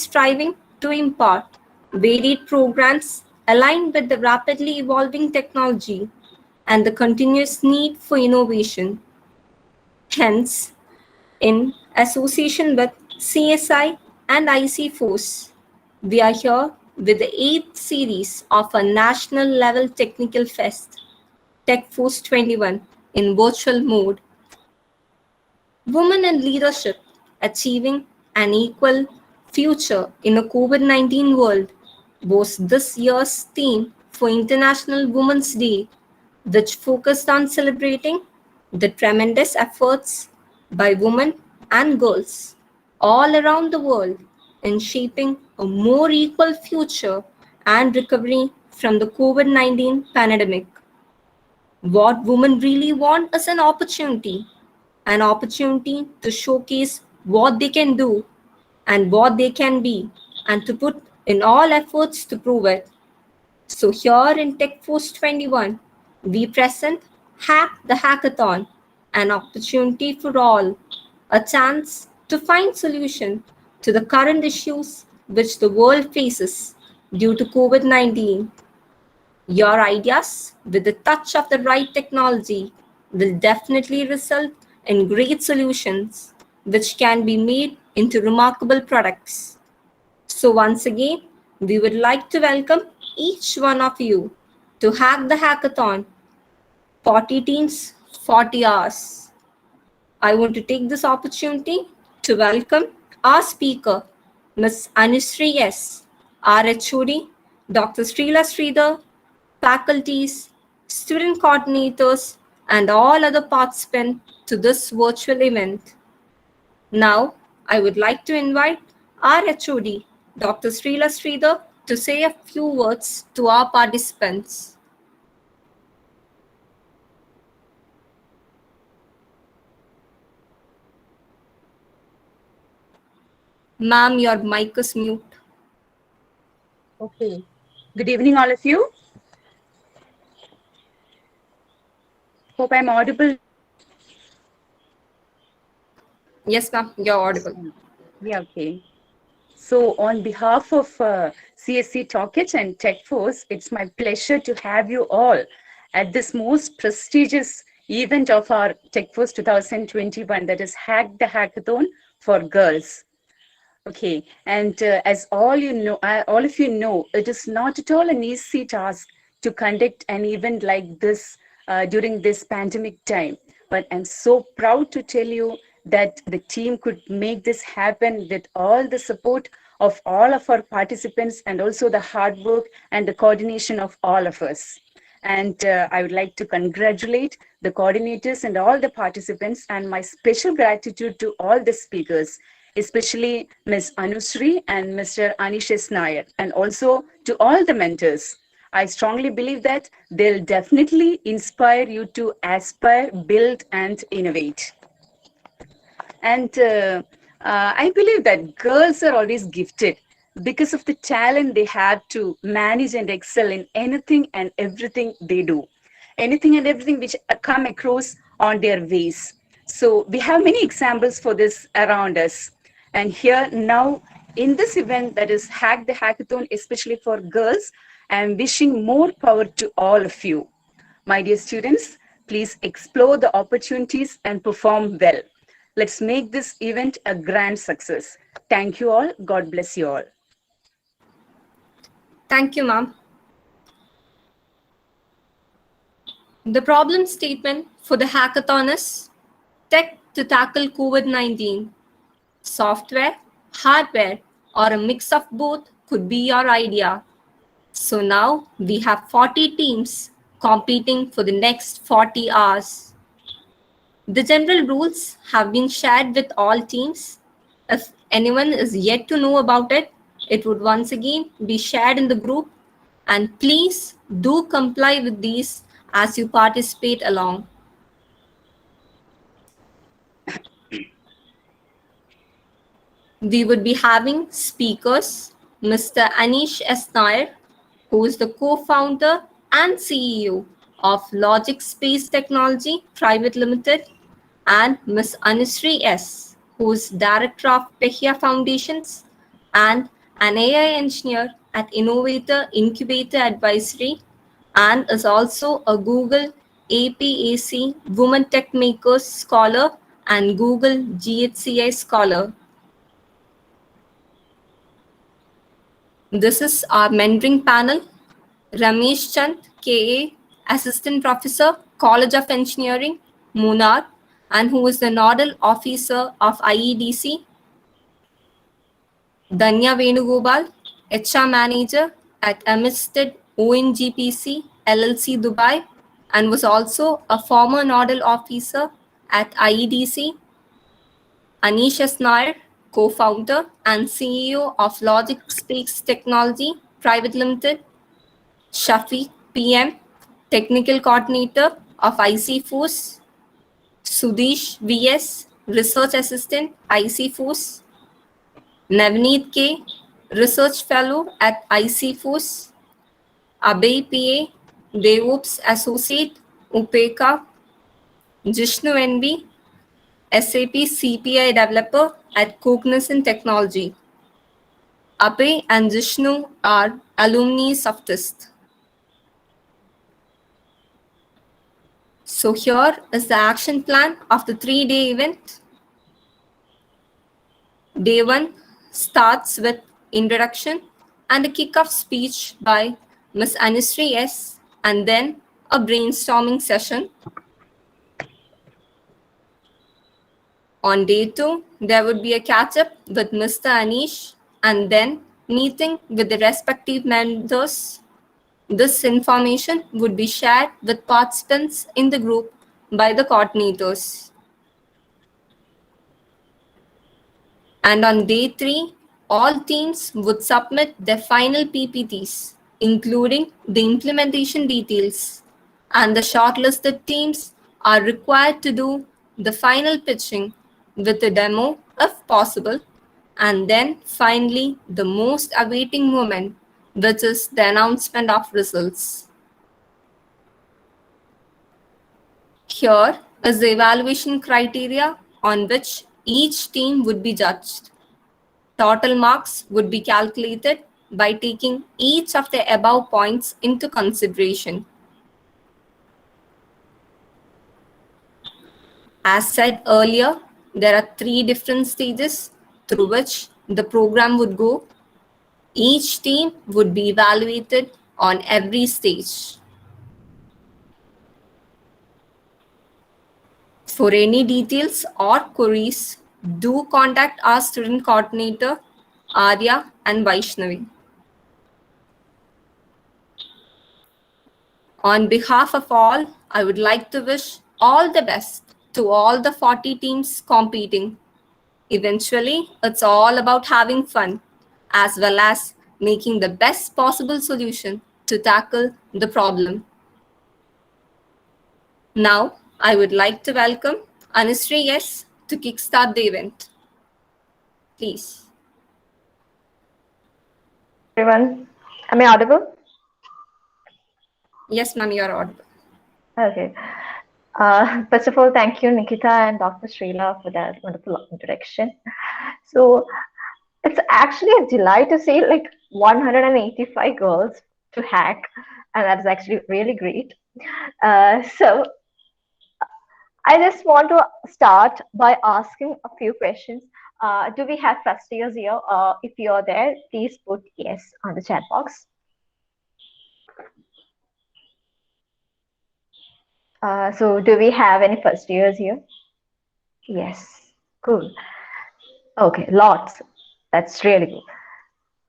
striving to impart varied programs aligned with the rapidly evolving technology and the continuous need for innovation. Hence, in association with CSI and IC Force, we are here with the 8th series of a national level technical fest, TechForce 21, in virtual mode. Women in leadership achieving an equal future in a COVID 19 world was this year's theme for International Women's Day, which focused on celebrating the tremendous efforts by women and girls all around the world in shaping a more equal future and recovery from the COVID 19 pandemic. What women really want is an opportunity to showcase what they can do and what they can be, and to put in all efforts to prove it. So, here in TechForce 21, we present Hack the Hackathon, an opportunity for all, a chance to find solution to the current issues which the world faces due to COVID 19. Your ideas, with the touch of the right technology, will definitely result in great solutions which can be made into remarkable products. So, once again, we would like to welcome each one of you to Hack the Hackathon 40 Teams, 40 Hours. I want to take this opportunity to welcome our speaker, Ms. Anushree S., our HOD, Dr. Srila Sridhar, faculties, student coordinators, and all other participants to this virtual event. Now, I would like to invite our HOD, Dr. Srila Sridhar, to say a few words to our participants. Ma'am, your mic is mute. Okay. Good evening, all of you. Hope I'm audible. Yes, ma'am, you're audible. Yeah, okay. So on behalf of CSC Talkit and TechForce, it's my pleasure to have you all at this most prestigious event of our TechForce 2021, that is Hack the Hackathon for Girls. Okay, and as all of you know, it is not at all an easy task to conduct an event like this during this pandemic time. But I'm so proud to tell you that the team could make this happen with all the support of all of our participants and also the hard work and the coordination of all of us. And I would like to congratulate the coordinators and all the participants, and my special gratitude to all the speakers, especially Ms. Anushree and Mr. Anish S. Nair, and also to all the mentors. I strongly believe that they'll definitely inspire you to aspire, build, and innovate. And I believe that girls are always gifted because of the talent they have to manage and excel in anything and everything they do, anything and everything which come across on their ways. So we have many examples for this around us. And here now in this event that is Hack the Hackathon, especially for girls, I am wishing more power to all of you. My dear students, please explore the opportunities and perform well. Let's make this event a grand success. Thank you all. God bless you all. Thank you, ma'am. The problem statement for the hackathon is tech to tackle COVID 19. Software, hardware, or a mix of both could be your idea. So now we have 40 teams competing for the next 40 hours. The general rules have been shared with all teams. If anyone is yet to know about it, it would once again be shared in the group. And please do comply with these as you participate along. We would be having speakers, Mr. Anish S. Nair, who is the co-founder and CEO of Logic Space Technology Private Limited, and Ms. Anushree S., who is Director of Pehya Foundations and an AI engineer at Innovator Incubator Advisory, and is also a Google APAC Women Tech Makers Scholar and Google GHCI Scholar. This is our mentoring panel. Ramesh Chand, KA, Assistant Professor, College of Engineering, Munnar, and who is the Nodal Officer of IEDC. Danya Venugopal, HR Manager at Amistad ONGPC LLC Dubai, and was also a former Nodal Officer at IEDC. Anish S. Nair, co-founder and CEO of Logic Space Technology Private Limited. Shafiq PM, Technical Coordinator of IC Force. Sudesh VS, Research Assistant, IC Force. Navneet K, Research Fellow at IC Force. Abhay PA, DevOps Associate, UPECA. Jishnu NB, SAP CPI Developer at Cognizant Technology. Abhay and Jishnu are alumni of TIST. So here is the action plan of the 3-day event. Day 1 starts with introduction and a kick-off speech by Ms. Anushree S. and then a brainstorming session. On day 2, there would be a catch-up with Mr. Anish and then meeting with the respective mentors. This information would be shared with participants in the group by the coordinators. And on day 3, all teams would submit their final PPTs, including the implementation details. And the shortlisted teams are required to do the final pitching with a demo if possible. And then finally, the most awaiting moment, which is the announcement of results. Here is the evaluation criteria on which each team would be judged. Total marks would be calculated by taking each of the above points into consideration. As said earlier, there are 3 different stages through which the program would go. Each team would be evaluated on every stage. For any details or queries, do contact our student coordinator, Arya and Vaishnavi. On behalf of all, I would like to wish all the best to all the 40 teams competing. Eventually, it's all about having fun, as well as making the best possible solution to tackle the problem. Now, I would like to welcome Anushree S. to kickstart the event. Please. Everyone, am I audible? Yes, ma'am, you are audible. Okay. First of all, thank you, Nikita and Dr. Srila, for that wonderful introduction. So it's actually a delight to see like 185 girls to hack, and that's actually really great. So I just want to start by asking a few questions. Do we have first years here? If you're there, please put yes on the chat box. So do we have any first years here? Yes, cool. Okay, lots. That's really good.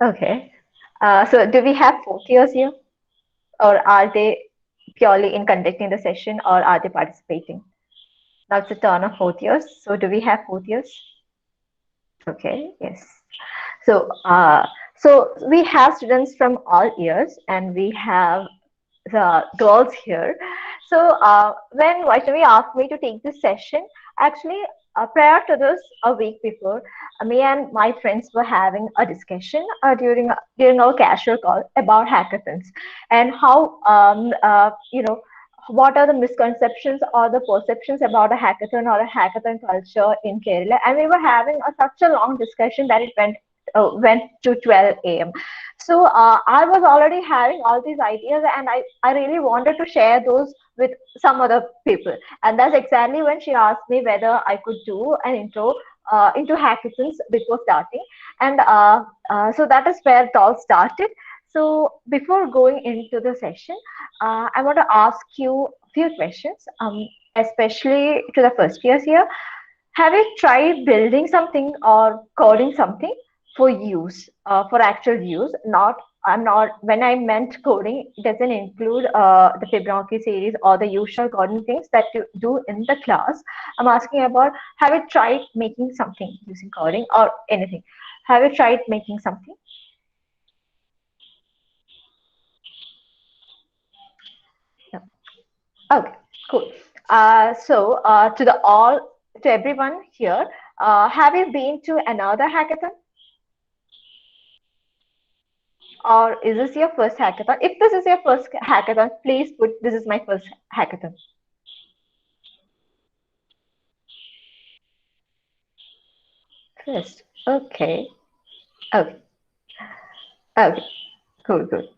Okay. So do we have fourth years here? Or are they purely in conducting the session, or are they participating? Now it's a turn of fourth years. So do we have fourth years? Okay, yes. So so we have students from all years, and we have the girls here. So when Vaishnavi asked me to take this session, actually prior to this, a week before, me and my friends were having a discussion during our casual call about hackathons and how what are the misconceptions or the perceptions about a hackathon or a hackathon culture in Kerala. And we were having such a long discussion that it went went to 12 a.m. So I was already having all these ideas, and I really wanted to share those with some other people. And that's exactly when she asked me whether I could do an intro into hackathons before starting. And so that is where it all started. So before going into the session, I want to ask you a few questions, especially to the first years here. Have you tried building something or coding something for use, for actual use? Not, I'm not, when I meant coding, it doesn't include the Fibonacci series or the usual coding things that you do in the class. I'm asking about, have you tried making something using coding or anything? Have you tried making something? No. Okay, cool. To everyone here, have you been to another hackathon? Or is this your first hackathon? If this is your first hackathon, please put this is my first hackathon. First. Okay. Okay. Okay. Cool, cool.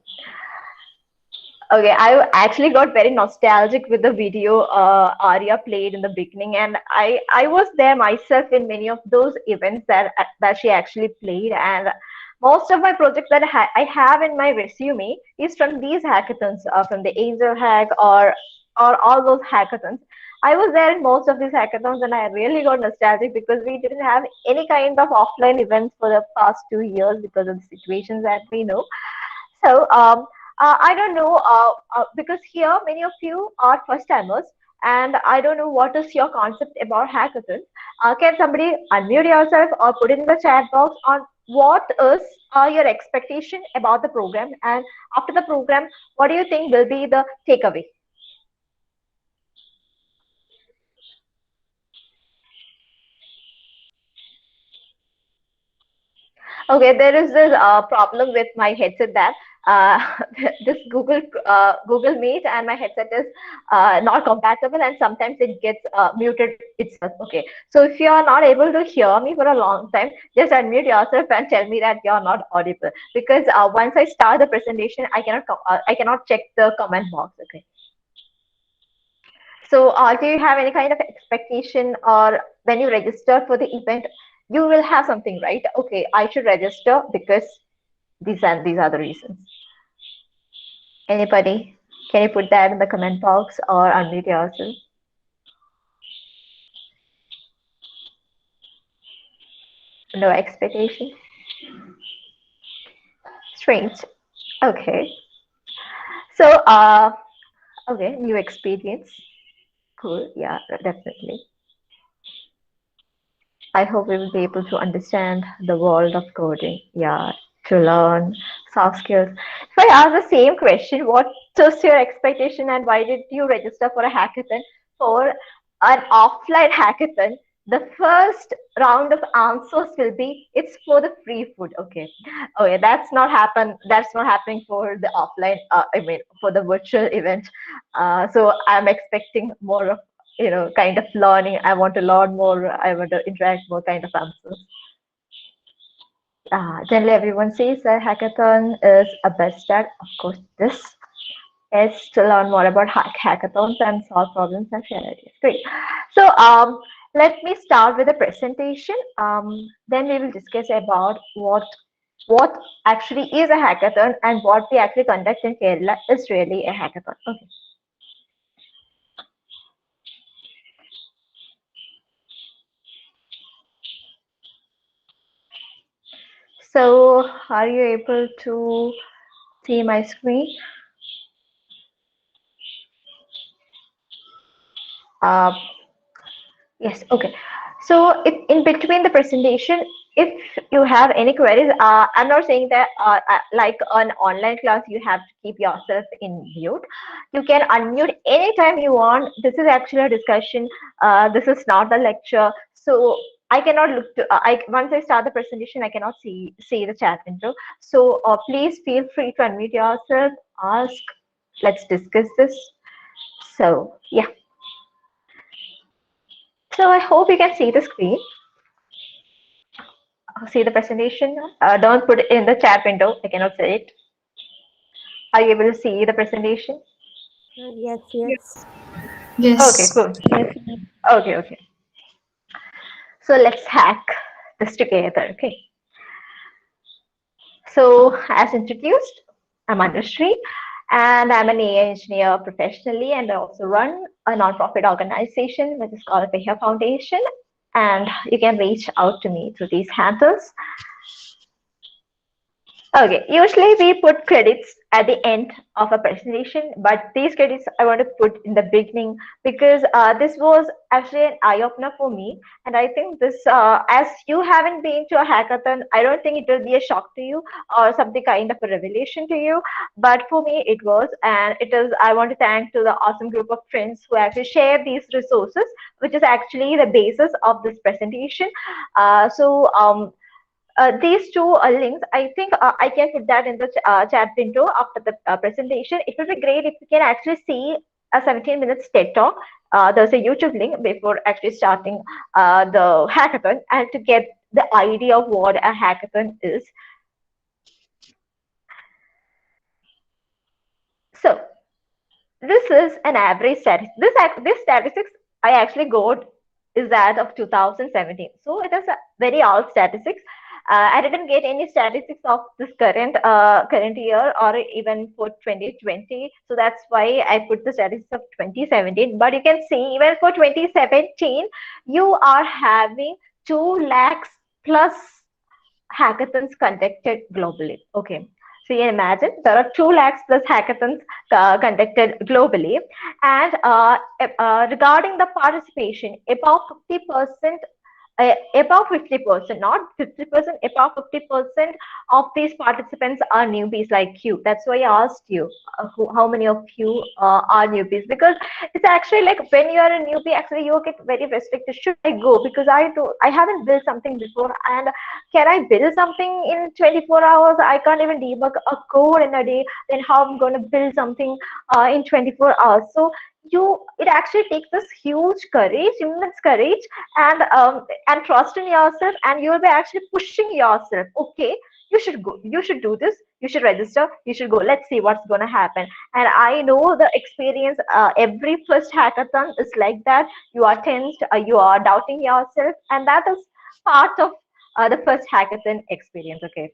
Okay, I actually got very nostalgic with the video Arya played in the beginning, and I was there myself in many of those events that she actually played, and most of my projects that I have in my resume is from these hackathons, from the Angel Hack or all those hackathons. I was there in most of these hackathons, and I really got nostalgic because we didn't have any kind of offline events for the past 2 years because of the situations that we know. So I don't know because here many of you are first timers, and I don't know what is your concept about hackathons. Can somebody unmute yourself or put it in the chat box on what is your expectation about the program, and after the program, what do you think will be the takeaway? Okay, there is this problem with my headset that uh, this Google Meet and my headset is not compatible, and sometimes it gets muted itself. Okay, so if you are not able to hear me for a long time, just unmute yourself and tell me that you are not audible, because once I start the presentation, I cannot check the comment box. Okay. So, do you have any kind of expectation, or when you register for the event, you will have something, right? Okay, I should register because these are the reasons. Anybody? Can you put that in the comment box or unmute yourself? No expectation. Strange. Okay. So, okay, new experience. Cool. Yeah, definitely. I hope we will be able to understand the world of coding. Yeah, to learn soft skills. If I ask the same question, what is your expectation and why did you register for a hackathon? For an offline hackathon, the first round of answers will be it's for the free food. Okay, okay, That's not happening for the offline. I mean, for the virtual event. So I'm expecting more of kind of learning. I want to learn more. I want to interact more kind of answers. Generally, everyone says that hackathon is a best start. Of course, this is to learn more about hackathons and solve problems and share ideas. Great. So let me start with a presentation. Then we will discuss about what actually is a hackathon and what we actually conduct in Kerala is really a hackathon. Okay. So are you able to see my screen? Uh, yes, okay. So if in between the presentation, if you have any queries, I'm not saying that like an online class, you have to keep yourself in mute. You can unmute anytime you want. This is actually a discussion. This is not a lecture. So I cannot look to, once I start the presentation, I cannot see the chat window. So please feel free to unmute yourself, ask, let's discuss this. So yeah. So I hope you can see the screen. see the presentation? Don't put it in the chat window. I cannot see it. Are you able to see the presentation? Yes, yes. Okay, Yes. cool. Okay, okay. So let's hack this together. Okay. So as introduced, I'm Anushree, and I'm an AI engineer professionally, and I also run a non-profit organization which is called Behya Foundation. And you can reach out to me through these handles. Okay, usually we put credits at the end of a presentation, but these credits I want to put in the beginning because this was actually an eye-opener for me. And I think this, as you haven't been to a hackathon, I don't think it will be a shock to you or something kind of a revelation to you. But for me, it was, and it is. I want to thank to the awesome group of friends who actually share these resources, which is actually the basis of this presentation. These two links, I think I can put that in the chat window after the presentation. It would be great if you can actually see a 17 minutes TED talk. There's a YouTube link before actually starting the hackathon and to get the idea of what a hackathon is. So this is an average statistic. This statistics I actually got is that of 2017. So it is a very old statistics. I didn't get any statistics of this current year or even for 2020. So that's why I put the statistics of 2017. But you can see even for 2017, you are having 2 lakhs plus hackathons conducted globally. Okay. So you can imagine there are 2 lakhs plus hackathons conducted globally. And regarding the participation, about 50%, above 50%, not 50%, above 50% of these participants are newbies like you. That's why I asked you how many of you are newbies, because it's actually like when you are a newbie, actually you get very restricted. Should I go? Because I haven't built something before, and can I build something in 24 hours? I can't even debug a code in a day. Then how I'm going to build something in 24 hours? So it actually takes this huge courage, immense courage, and trust in yourself, and you'll be actually pushing yourself. Okay, you should go, you should do this, you should register, you should go, let's see what's going to happen. And I know the experience, every first hackathon is like that. You are tensed, you are doubting yourself, and that is part of the first hackathon experience. Okay.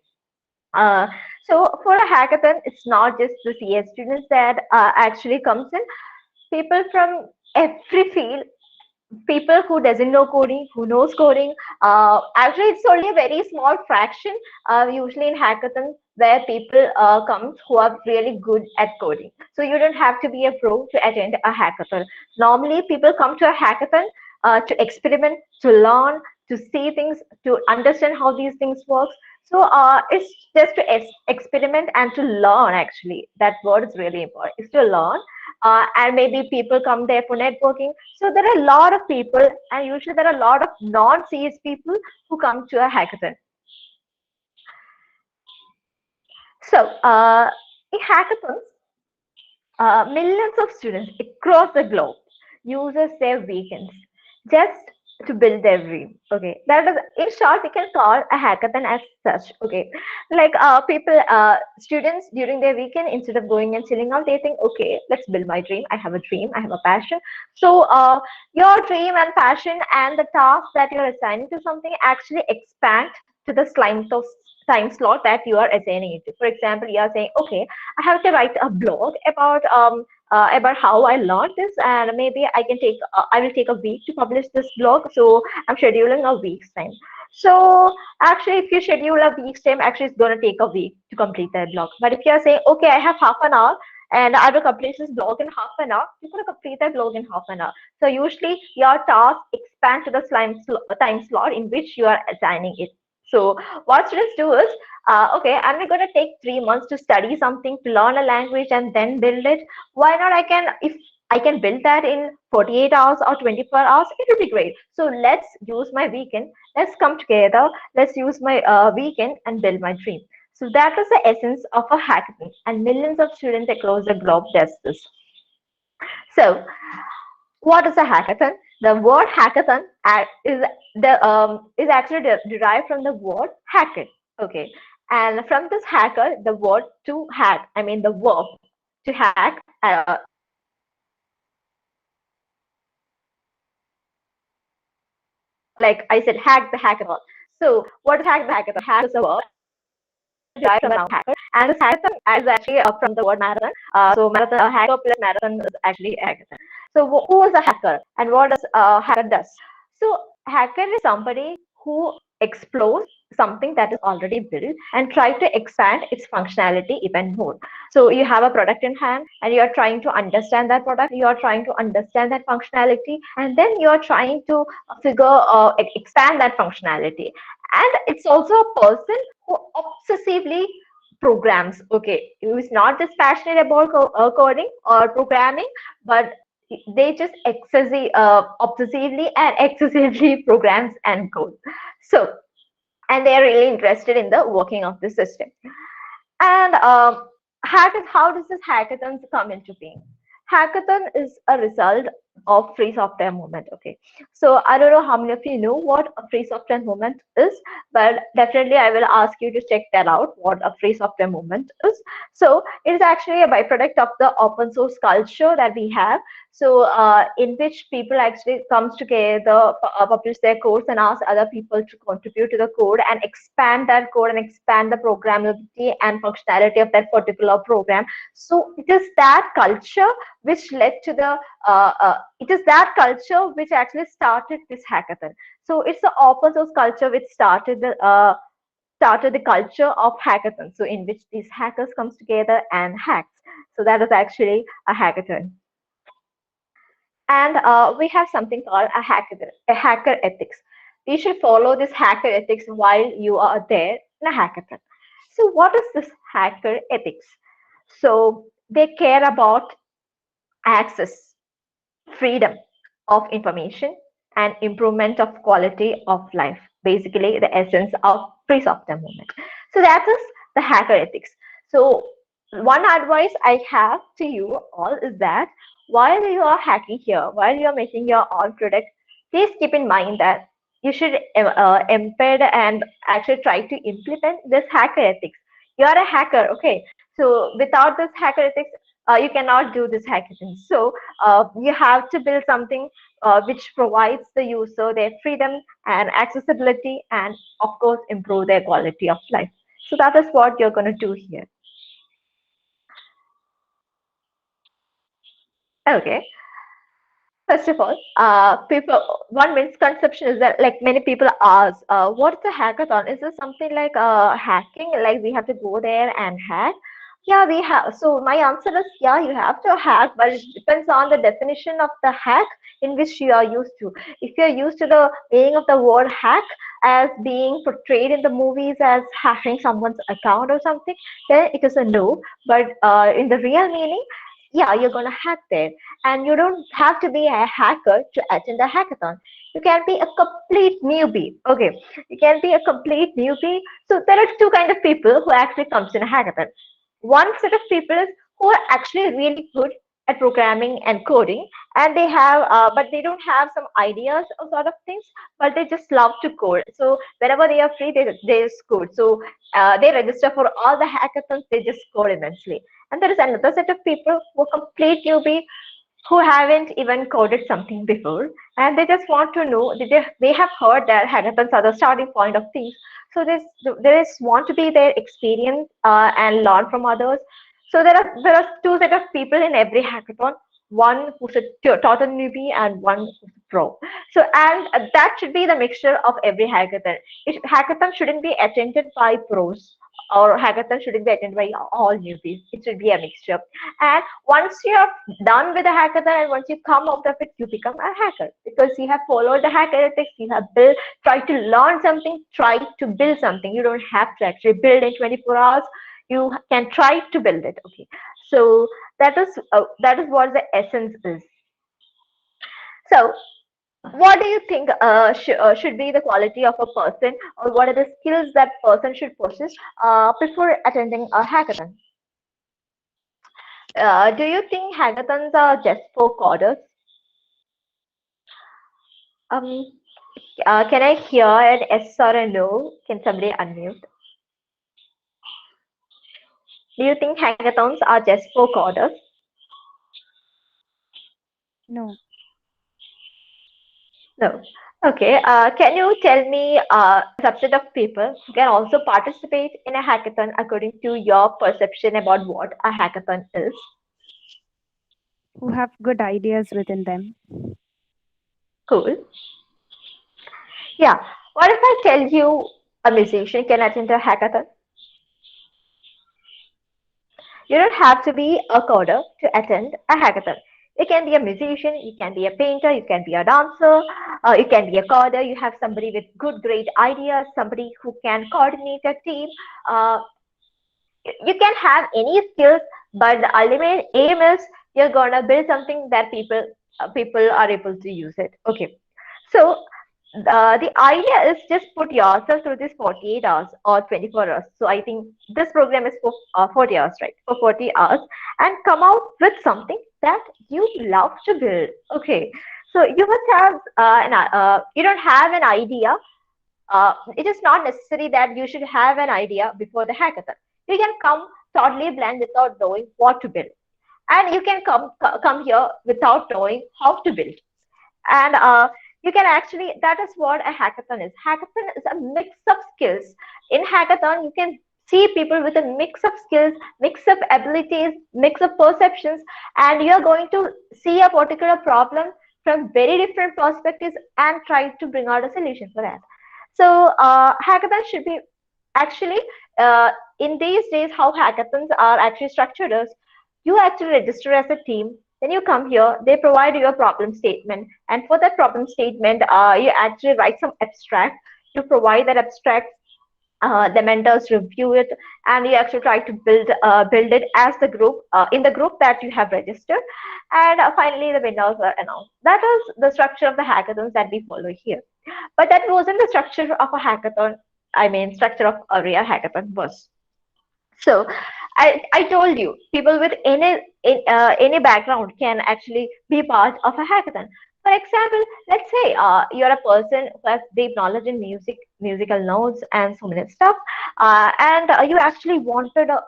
So for a hackathon, it's not just the CS students that actually comes in. People from every field, people who doesn't know coding, who knows coding. Actually, it's only a very small fraction, usually in hackathons, where people come who are really good at coding. So you don't have to be a pro to attend a hackathon. Normally, people come to a hackathon to experiment, to learn, to see things, to understand how these things work. So it's just to experiment and to learn. Actually, that word is really important. Is to learn. And maybe people come there for networking. So there are a lot of people, and usually there are a lot of non-CS people who come to a hackathon. So in hackathons, millions of students across the globe uses their weekends just to build their dream. Okay, that is, in short, we can call a hackathon as such. Okay, like students during their weekend, instead of going and chilling out, they think, okay, let's build my dream. I have a dream, I have a passion. So your dream and passion and the task that you're assigning to something actually expand to the time slot that you are assigning it to. For example, you are saying, okay, I have to write a blog about how I learned this, and maybe I will take a week to publish this blog. So I'm scheduling a week's time. So actually, if you schedule a week's time, actually it's going to take a week to complete that blog. But if you are saying, okay, I have half an hour and I will complete this blog in half an hour, you're going to complete that blog in half an hour. So usually your task expands to the time slot in which you are assigning it. So what students do is, okay, I'm going to take 3 months to study something, to learn a language and then build it. Why not? If I can build that in 48 hours or 24 hours, it would be great. So let's use my weekend. Let's come together. Let's use my weekend and build my dream. So that is the essence of a hackathon, and millions of students across the globe does this. So what is a hackathon? The word hackathon is actually derived from the word hacker. Okay, and from this hacker, the word to hack, I mean the verb to hack, like I said, hack the hackathon. So what is hack the hackathon? Hack is a word derived from the noun hacker, and this hackathon is actually from the word marathon. So marathon, hacker plus marathon is actually a hackathon. So who is a hacker and what does a hacker does? So hacker is somebody who explores something that is already built and try to expand its functionality even more. So you have a product in hand and you are trying to understand that product, you are trying to understand that functionality, and then you are trying to expand that functionality. And it's also a person who obsessively programs. Okay, who is not just passionate about coding or programming, but they just obsessively and excessively programs and code. So, and they are really interested in the working of the system. And how does this hackathon come into being? Hackathon is a result of free software movement. Okay, so I don't know how many of you know what a free software movement is, but definitely I will ask you to check that out. What a free software movement is. So it is actually a byproduct of the open source culture that we have. So in which people actually comes together, publish their codes, and ask other people to contribute to the code and expand that code and expand the programmability and functionality of that particular program. So it is that culture which led to the it is that culture which actually started this hackathon. So it's the open source culture which started the culture of hackathon. So in which these hackers comes together and hacks. So that is actually a hackathon. And we have something called a hacker ethics. You should follow this hacker ethics while you are there in a hackathon. So what is this hacker ethics? So they care about access, freedom of information, and improvement of quality of life. Basically, the essence of free software movement. So that is the hacker ethics. So one advice I have to you all is that while you are hacking here, while you are making your own product, please keep in mind that you should embed and actually try to implement this hacker ethics. You are a hacker, okay? So without this hacker ethics, you cannot do this hackathon. So you have to build something which provides the user their freedom and accessibility, and of course improve their quality of life. So that is what you're going to do here. Okay. First of all, one misconception is that like many people ask, what's a hackathon? Is this something like hacking? Like we have to go there and hack? Yeah, we have. So my answer is yeah, you have to hack, but it depends on the definition of the hack in which you are used to. If you're used to the meaning of the word hack as being portrayed in the movies as hacking someone's account or something, then it is a no. But in the real meaning, yeah, you're gonna hack there, and you don't have to be a hacker to attend a hackathon. You can be a complete newbie. Okay, you can be a complete newbie. So there are two kind of people who actually comes in a hackathon. One set of people is who are actually really good at programming and coding, and they have but they don't have some ideas or sort of things, but they just love to code. So whenever they are free, they just code. So they register for all the hackathons, they just code immensely. And there is another set of people who are complete newbie, who haven't even coded something before, and they just want to know. They have heard that hackathons are the starting point of things. So there is want to be their experience and learn from others. So there are two set of people in every hackathon. One who's a total newbie and one who's a pro. So and that should be the mixture of every hackathon. Hackathon shouldn't be attended by pros, or hackathon shouldn't be attended by all newbies. It should be a mixture. And once you're done with the hackathon and once you come out of it, you become a hacker because you have followed the hacker ethics. You have built, try to learn something, try to build something. You don't have to actually build in 24 hours. You can try to build it. Okay, so that is what the essence is. So what do you think should be the quality of a person, or what are the skills that person should possess before attending a hackathon? Do you think hackathons are just for coders? Um, can I hear an yes or a no? Can somebody unmute? Do you think hackathons are just for coders? No. No. Okay. Can you tell me a subset of people who can also participate in a hackathon according to your perception about what a hackathon is? Who have good ideas within them. Cool. Yeah. What if I tell you a musician can attend a hackathon? You don't have to be a coder to attend a hackathon. You can be a musician, you can be a painter, you can be a dancer, you can be a coder. You have somebody with good, great ideas, somebody who can coordinate a team. Uh, you can have any skills, but the ultimate aim is you're gonna build something that people are able to use it. Okay, so the idea is just put yourself through this 48 hours or 24 hours. So I think this program is for 40 hours, right? For 40 hours, and come out with something that you love to build. Okay, so you must have you don't have an idea. It is not necessary that you should have an idea before the hackathon. You can come totally blind without knowing what to build, and you can come here without knowing how to build. And you can actually, that is what a hackathon is. Hackathon is a mix of skills. In hackathon, you can see people with a mix of skills, mix of abilities, mix of perceptions, and you're going to see a particular problem from very different perspectives and try to bring out a solution for that. So hackathon should be actually, uh, in these days, how hackathons are actually structured is you actually register as a team. Then you come here, they provide you a problem statement. And for that problem statement, you actually write some abstract. You provide that abstract, the mentors review it, and you actually try to build it as the group, in the group that you have registered. And finally, the winners are announced. That is the structure of the hackathons that we follow here. But that wasn't the structure of a hackathon. I mean, structure of a real hackathon was. So I told you, people with any background can actually be part of a hackathon. For example, let's say you're a person who has deep knowledge in music, musical notes, and so many stuff, and you actually wanted a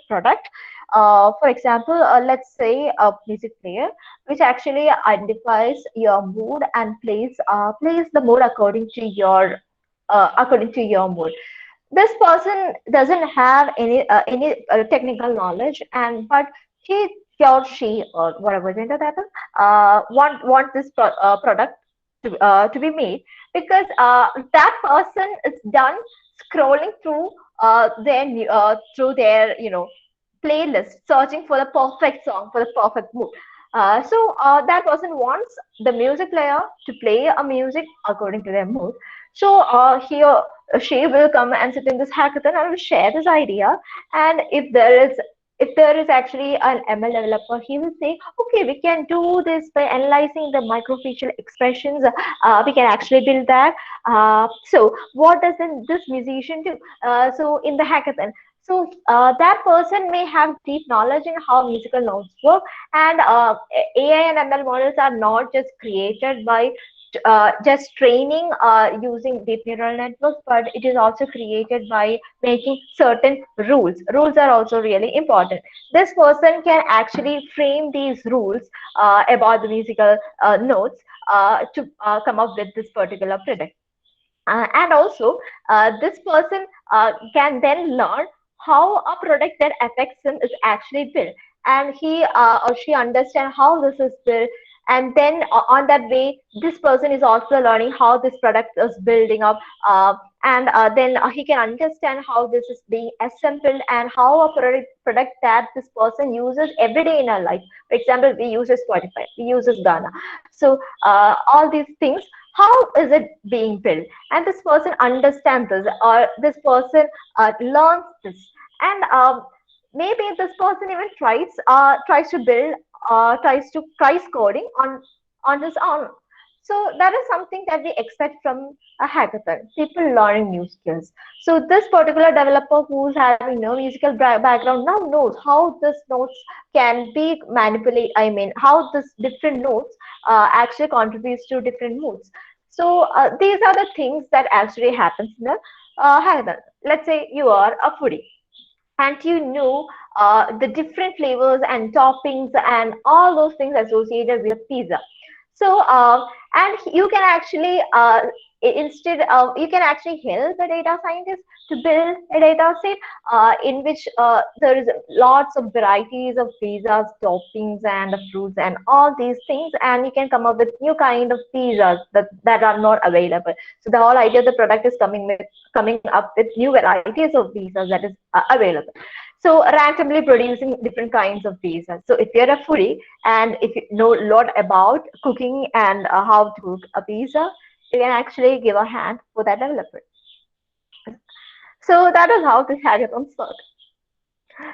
product. For example, let's say a music player which actually identifies your mood and plays the mood according to your mood. This person doesn't have any technical knowledge, and but he or she or whatever gender that is, want this product to be made, because that person is done scrolling through through their playlist, searching for the perfect song for the perfect mood. So that person wants the music player to play a music according to their mood. So he or she will come and sit in this hackathon and will share this idea. And if there is actually an ML developer, he will say, okay, we can do this by analyzing the microfacial expressions. We can actually build that. So what does this musician do? So in the hackathon, so that person may have deep knowledge in how musical notes work, and AI and ML models are not just created by just training using deep neural networks, but it is also created by making certain rules. Rules are also really important. This person can actually frame these rules about the musical notes to come up with this particular product. And also, this person can then learn how a product that affects him is actually built, and he or she understand how this is built, and then on that way, this person is also learning how this product is building up, and then he can understand how this is being assembled and how a product that this person uses every day in our life. For example, we use Spotify, we use Ghana. So all these things, how is it being built, and this person understands this, or this person learns this, and maybe this person even tries to build tries coding on his own. So that is something that we expect from a hackathon, people learning new skills. So this particular developer who's having no musical background now knows how this notes can be manipulated. I mean, how this different notes actually contributes to different moods. So these are the things that actually happens in a hackathon. Let's say you are a foodie and you know the different flavors and toppings and all those things associated with pizza. So and you can actually instead of you can actually help a data scientist to build a data set in which there is lots of varieties of pizzas, toppings, and the fruits and all these things, and you can come up with new kind of pizzas that are not available. So the whole idea of the product is coming up with new varieties of pizzas that is available. So randomly producing different kinds of pizzas. So if you're a foodie and if you know a lot about cooking and how to cook a pizza, you can actually give a hand for that developer. So that is how this hackathons work.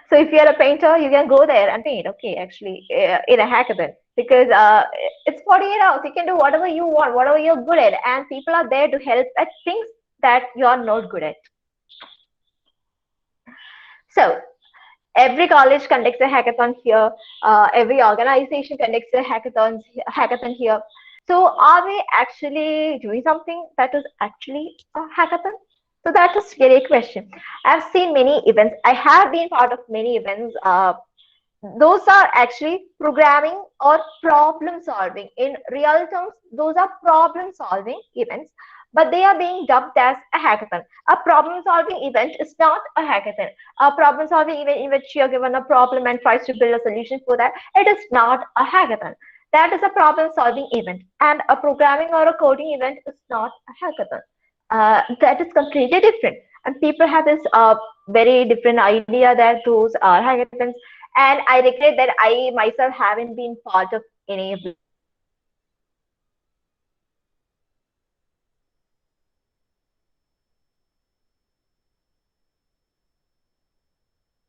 So if you're a painter, you can go there and paint. Okay, actually, in a hackathon, because it's 48 hours. You can do whatever you want, whatever you're good at, and people are there to help at things that you're not good at. So every college conducts a hackathon here. Every organization conducts a hackathon here. So are we actually doing something that is actually a hackathon? So that's a scary question. I've seen many events. I have been part of many events. Those are actually programming or problem solving. In real terms, those are problem solving events, but they are being dubbed as a hackathon. A problem solving event is not a hackathon. A problem solving event in which you're given a problem and tries to build a solution for that, it is not a hackathon. That is a problem solving event, and a programming or a coding event is not a hackathon. That is completely different. And people have this very different idea that those are hackathons. And I regret that I myself haven't been part of any of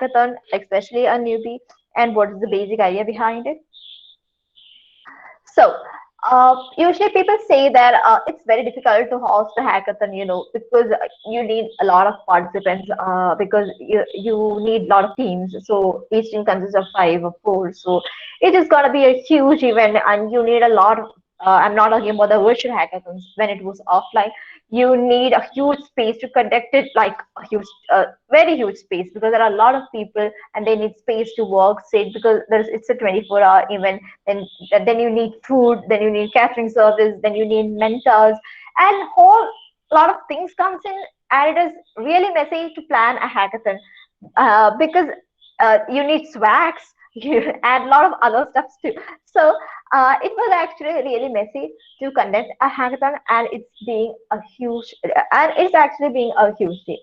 hackathon, especially a newbie, and what is the basic idea behind it. So, usually people say that it's very difficult to host a hackathon, because you need a lot of participants, because you need a lot of teams. So each team consists of 5 or 4. So it is going to be a huge event, and you need a lot of. I'm not talking about the virtual hackathons when it was offline. You need a huge space to conduct it, like a huge, very huge space, because there are a lot of people and they need space to work, sit, because it's a 24-hour event. Then you need food, then you need catering service, then you need mentors, and whole lot of things comes in, and it is really messy to plan a hackathon, because you need swags and a lot of other stuff too. So it was actually really messy to conduct a hackathon, and it's actually being a huge day.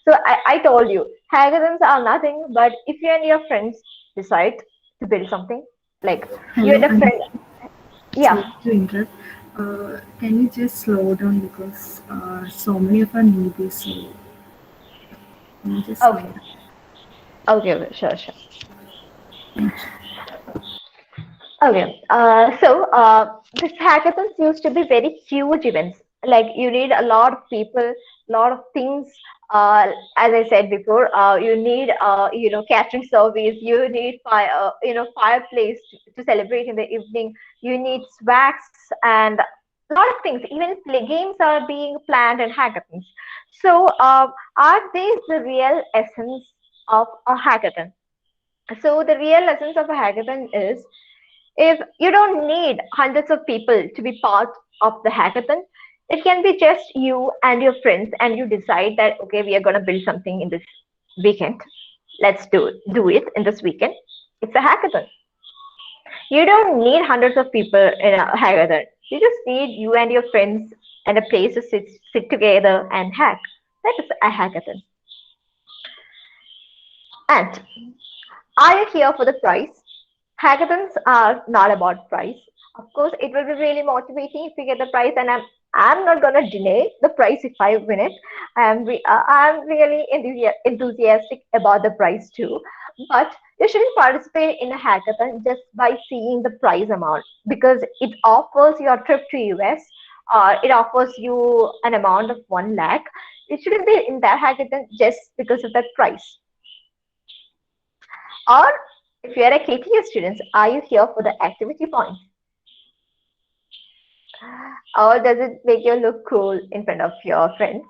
So I told you, hackathons are nothing but if you and your friends decide to build something, like you Hello, and a I'm friend. sorry Yeah. to interrupt. Can you just slow down because so many of our newbies, so can you just slow Okay. down? Okay. Sure. Sure. Thank Okay, this hackathons used to be very huge events. Like you need a lot of people, lot of things. As I said before, you need catering service. You need fireplace to celebrate in the evening. You need snacks and a lot of things. Even games are being planned in hackathons. So, are these the real essence of a hackathon? So the real essence of a hackathon is if you don't need hundreds of people to be part of the hackathon, it can be just you and your friends, and you decide that okay, we are going to build something in this weekend. Let's do it in this weekend. It's a hackathon. You don't need hundreds of people in a hackathon. You just need you and your friends and a place to sit together and hack. That is a hackathon. And are you here for the prize? Hackathons are not about prize. Of course, it will be really motivating if you get the prize, and I'm not gonna deny the prize if I win it. I'm really enthusiastic about the prize too. But you shouldn't participate in a hackathon just by seeing the prize amount because it offers your trip to US or it offers you an amount of 1 lakh. You shouldn't be in that hackathon just because of that prize. Or if you're a KTU student, are you here for the activity points? Or does it make you look cool in front of your friends?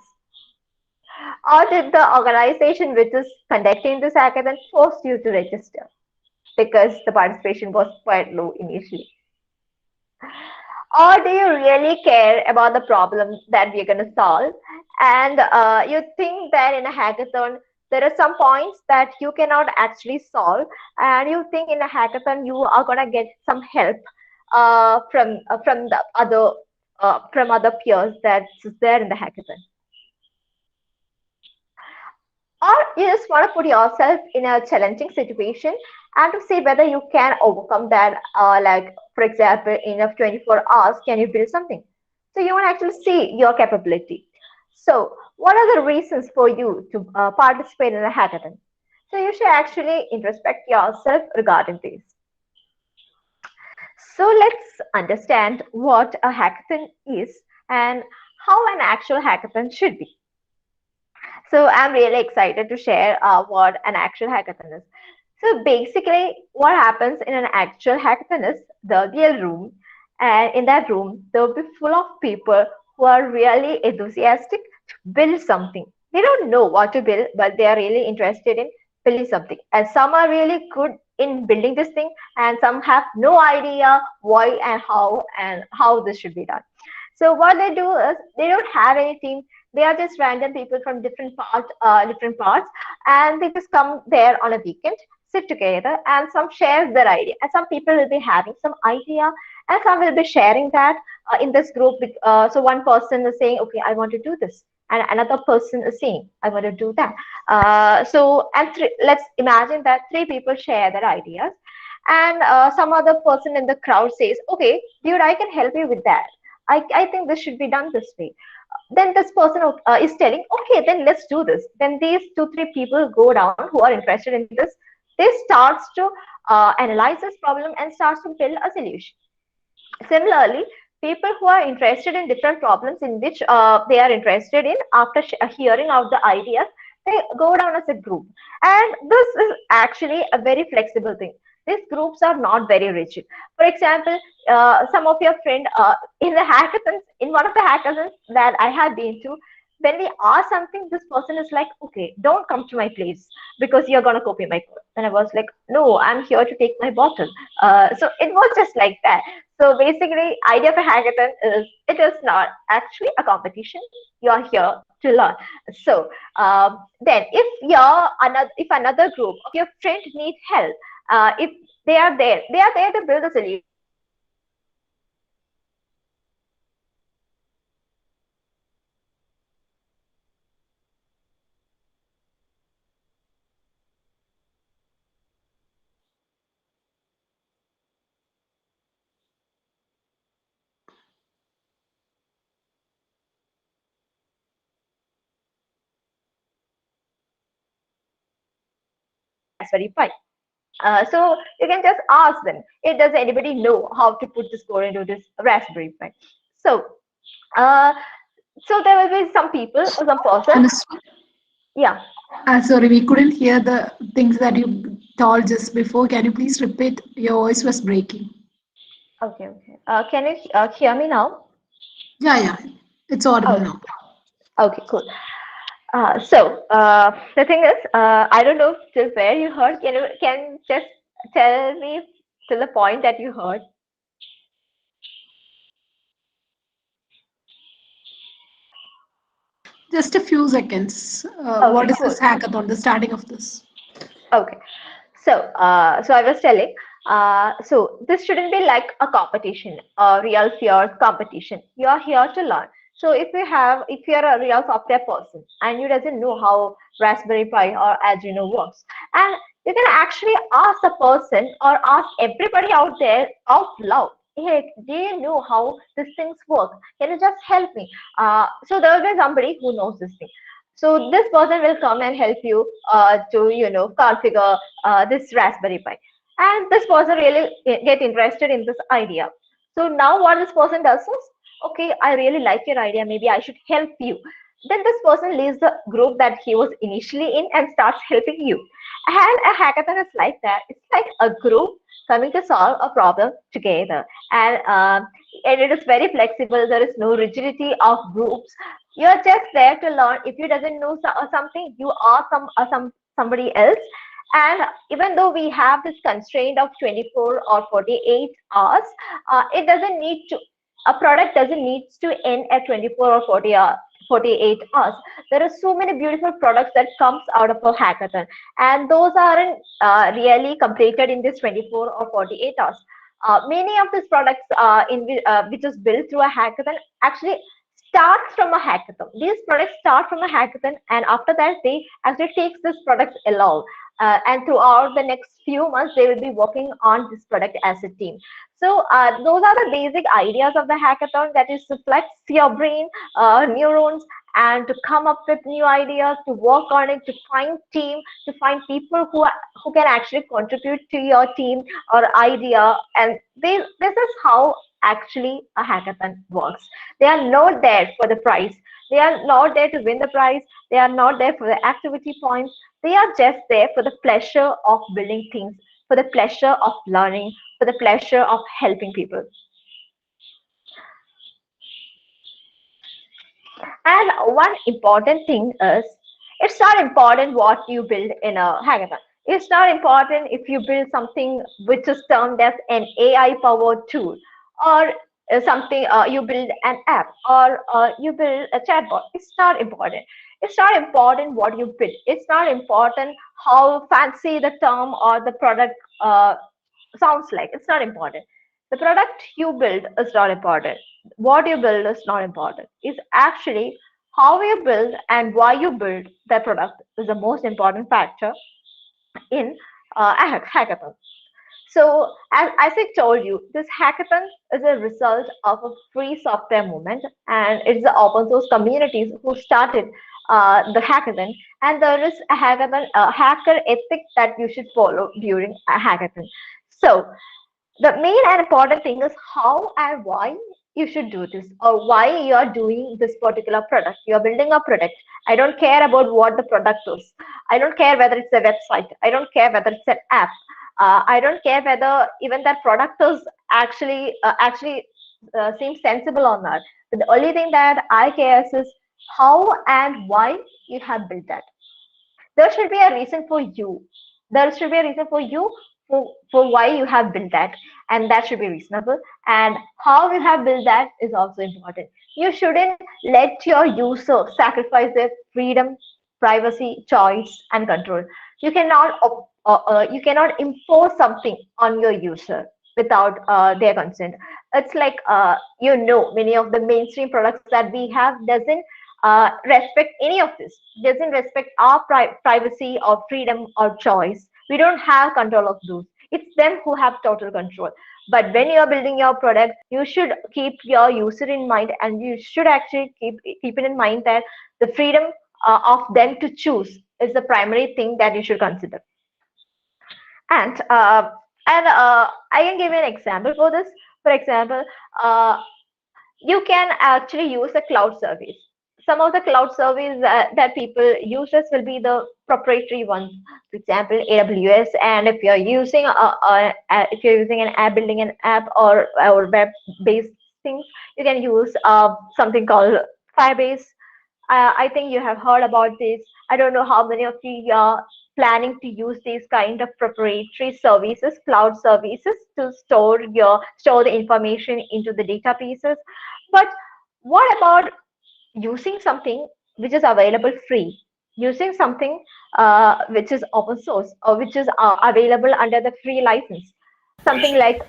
Or did the organization which is conducting this hackathon force you to register because the participation was quite low initially? Or do you really care about the problem that we're going to solve? And you think that in a hackathon, there are some points that you cannot actually solve, and you think in a hackathon you are going to get some help from other peers that's there in the hackathon. Or you just want to put yourself in a challenging situation and to see whether you can overcome that. Like, for example, in a 24 hours, can you build something? So you want to actually see your capability. So what are the reasons for you to participate in a hackathon? So you should actually introspect yourself regarding this. So let's understand what a hackathon is and how an actual hackathon should be. So I'm really excited to share what an actual hackathon is. So basically, what happens in an actual hackathon is there'll be a room, and in that room, there'll be full of people who are really enthusiastic to build something. They don't know what to build, but they are really interested in building something. And some are really good in building this thing, and some have no idea why and how this should be done. So what they do is they don't have any team. They are just random people from different parts, and they just come there on a weekend, sit together, and some shares their idea. And some people will be having some idea, and some will be sharing that in this group. So one person is saying, "Okay, I want to do this," and another person is saying, "I want to do that." Let's imagine that three people share their ideas, and some other person in the crowd says, "Okay, dude, I can help you with that. I think this should be done this way." Then this person is telling, okay, then let's do this. Then these 2 3 people go down who are interested in this. They starts to analyze this problem and starts to build a solution. Similarly, people who are interested in different problems in which they are interested in, after hearing out the ideas, they go down as a group. And this is actually a very flexible thing. These groups are not very rigid. For example, some of your friend in the hackathons, in one of the hackathons that I have been to, when we ask something, this person is like, okay, don't come to my place because you're going to copy my code. And I was like, no, I'm here to take my bottle. So it was just like that. So basically, idea of a hackathon is it is not actually a competition. You're here to learn. So then, if another group of your friend need help, if they are there to build a solution. Raspberry Pi. So you can just ask them, hey, does anybody know how to put this code into this Raspberry Pi? So, so there will be some people or some person. Yeah. Sorry, we couldn't hear the things that you told just before. Can you please repeat? Your voice was breaking. Okay. Can you hear me now? Yeah. It's audible now. Okay, cool. So the thing is, I don't know till where you heard. Can just tell me till the point that you heard? Just a few seconds. Okay, What is cool. this hackathon? The starting of this. Okay. So I was telling. So this shouldn't be like a competition, a real fierce competition. You're here to learn. So if you're a real software person and you doesn't know how Raspberry Pi or Arduino works, and you can actually ask the person or ask everybody out there out loud hey, do you know how these things work? Can you just help me? So there will be somebody who knows this thing. So this person will come and help you to, configure this Raspberry Pi. And this person really get interested in this idea. So now what this person does is, okay, I really like your idea. Maybe I should help you. Then this person leaves the group that he was initially in and starts helping you. And a hackathon is like that. It's like a group coming to solve a problem together. And it is very flexible. There is no rigidity of groups. You're just there to learn. If you doesn't know something, you are somebody else. And even though we have this constraint of 24 or 48 hours, it doesn't need to, a product doesn't need to end at 24 or 48 hours. There are so many beautiful products that comes out of a hackathon, and those aren't really completed in this 24 or 48 hours. Many of these products which is built through a hackathon actually starts from a hackathon. These products start from a hackathon, and after that, they actually takes this product along. And throughout the next few months, they will be working on this product as a team. So those are the basic ideas of the hackathon. That is to flex your brain, neurons, and to come up with new ideas, to work on it, to find team, to find people who can actually contribute to your team or idea. And this is how actually a hackathon works. They are not there for the prize. They are not there to win the prize. They are not there for the activity points. They are just there for the pleasure of building things, for the pleasure of learning, for the pleasure of helping people. And one important thing is, it's not important what you build in a hackathon. It's not important if you build something which is termed as an AI powered tool, or something you build an app, or you build a chatbot. It's not important. It's not important what you build. It's not important how fancy the term or the product sounds like. It's not important. The product you build is not important. What you build is not important. It's actually how you build and why you build the product is the most important factor in a hackathon. So as I told you, this hackathon is a result of a free software movement, and it's the open source communities who started the hackathon. And there is a hackathon, hacker ethic that you should follow during a hackathon. So the main and important thing is how and why you should do this, or why you are doing this particular product. You are building a product. I don't care about what the product is. I don't care whether it's a website. I don't care whether it's an app. I don't care whether even that product is actually seems sensible or not. But the only thing that I care is how and why you have built that. There should be a reason for you. There should be a reason for you for why you have built that, and that should be reasonable. And how you have built that is also important. You shouldn't let your user sacrifice their freedom, privacy, choice, and control. You cannot you cannot impose something on your user without their consent. It's like many of the mainstream products that we have doesn't respect any of this, doesn't respect our privacy or freedom or choice. We don't have control of those. It's them who have total control. But when you're building your product, you should keep your user in mind, and you should actually keep it in mind that the freedom of them to choose is the primary thing that you should consider. And I can give you an example for this. For example, you can actually use a cloud service. Some of the cloud service that people uses will be the proprietary ones. For example, AWS. And if you're using an app, building an app or web-based things, you can use something called Firebase. I think you have heard about this. I don't know how many of you are planning to use these kind of proprietary services, cloud services, to store the information into the databases. But what about using something which is available free, using something which is open source, or which is available under the free license, something like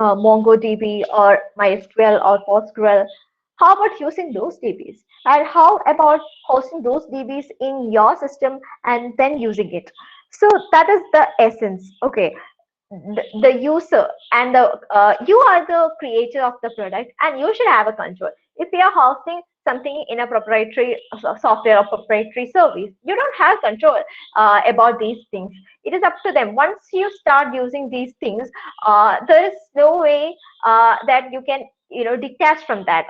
MongoDB or MySQL or PostgreSQL? How about using those DBs? And how about hosting those DBs in your system and then using it? So that is the essence. Okay, the user and the you are the creator of the product, and you should have a control. If you are hosting something in a proprietary software or proprietary service, you don't have control about these things. It is up to them. Once you start using these things, there is no way that you can detach from that.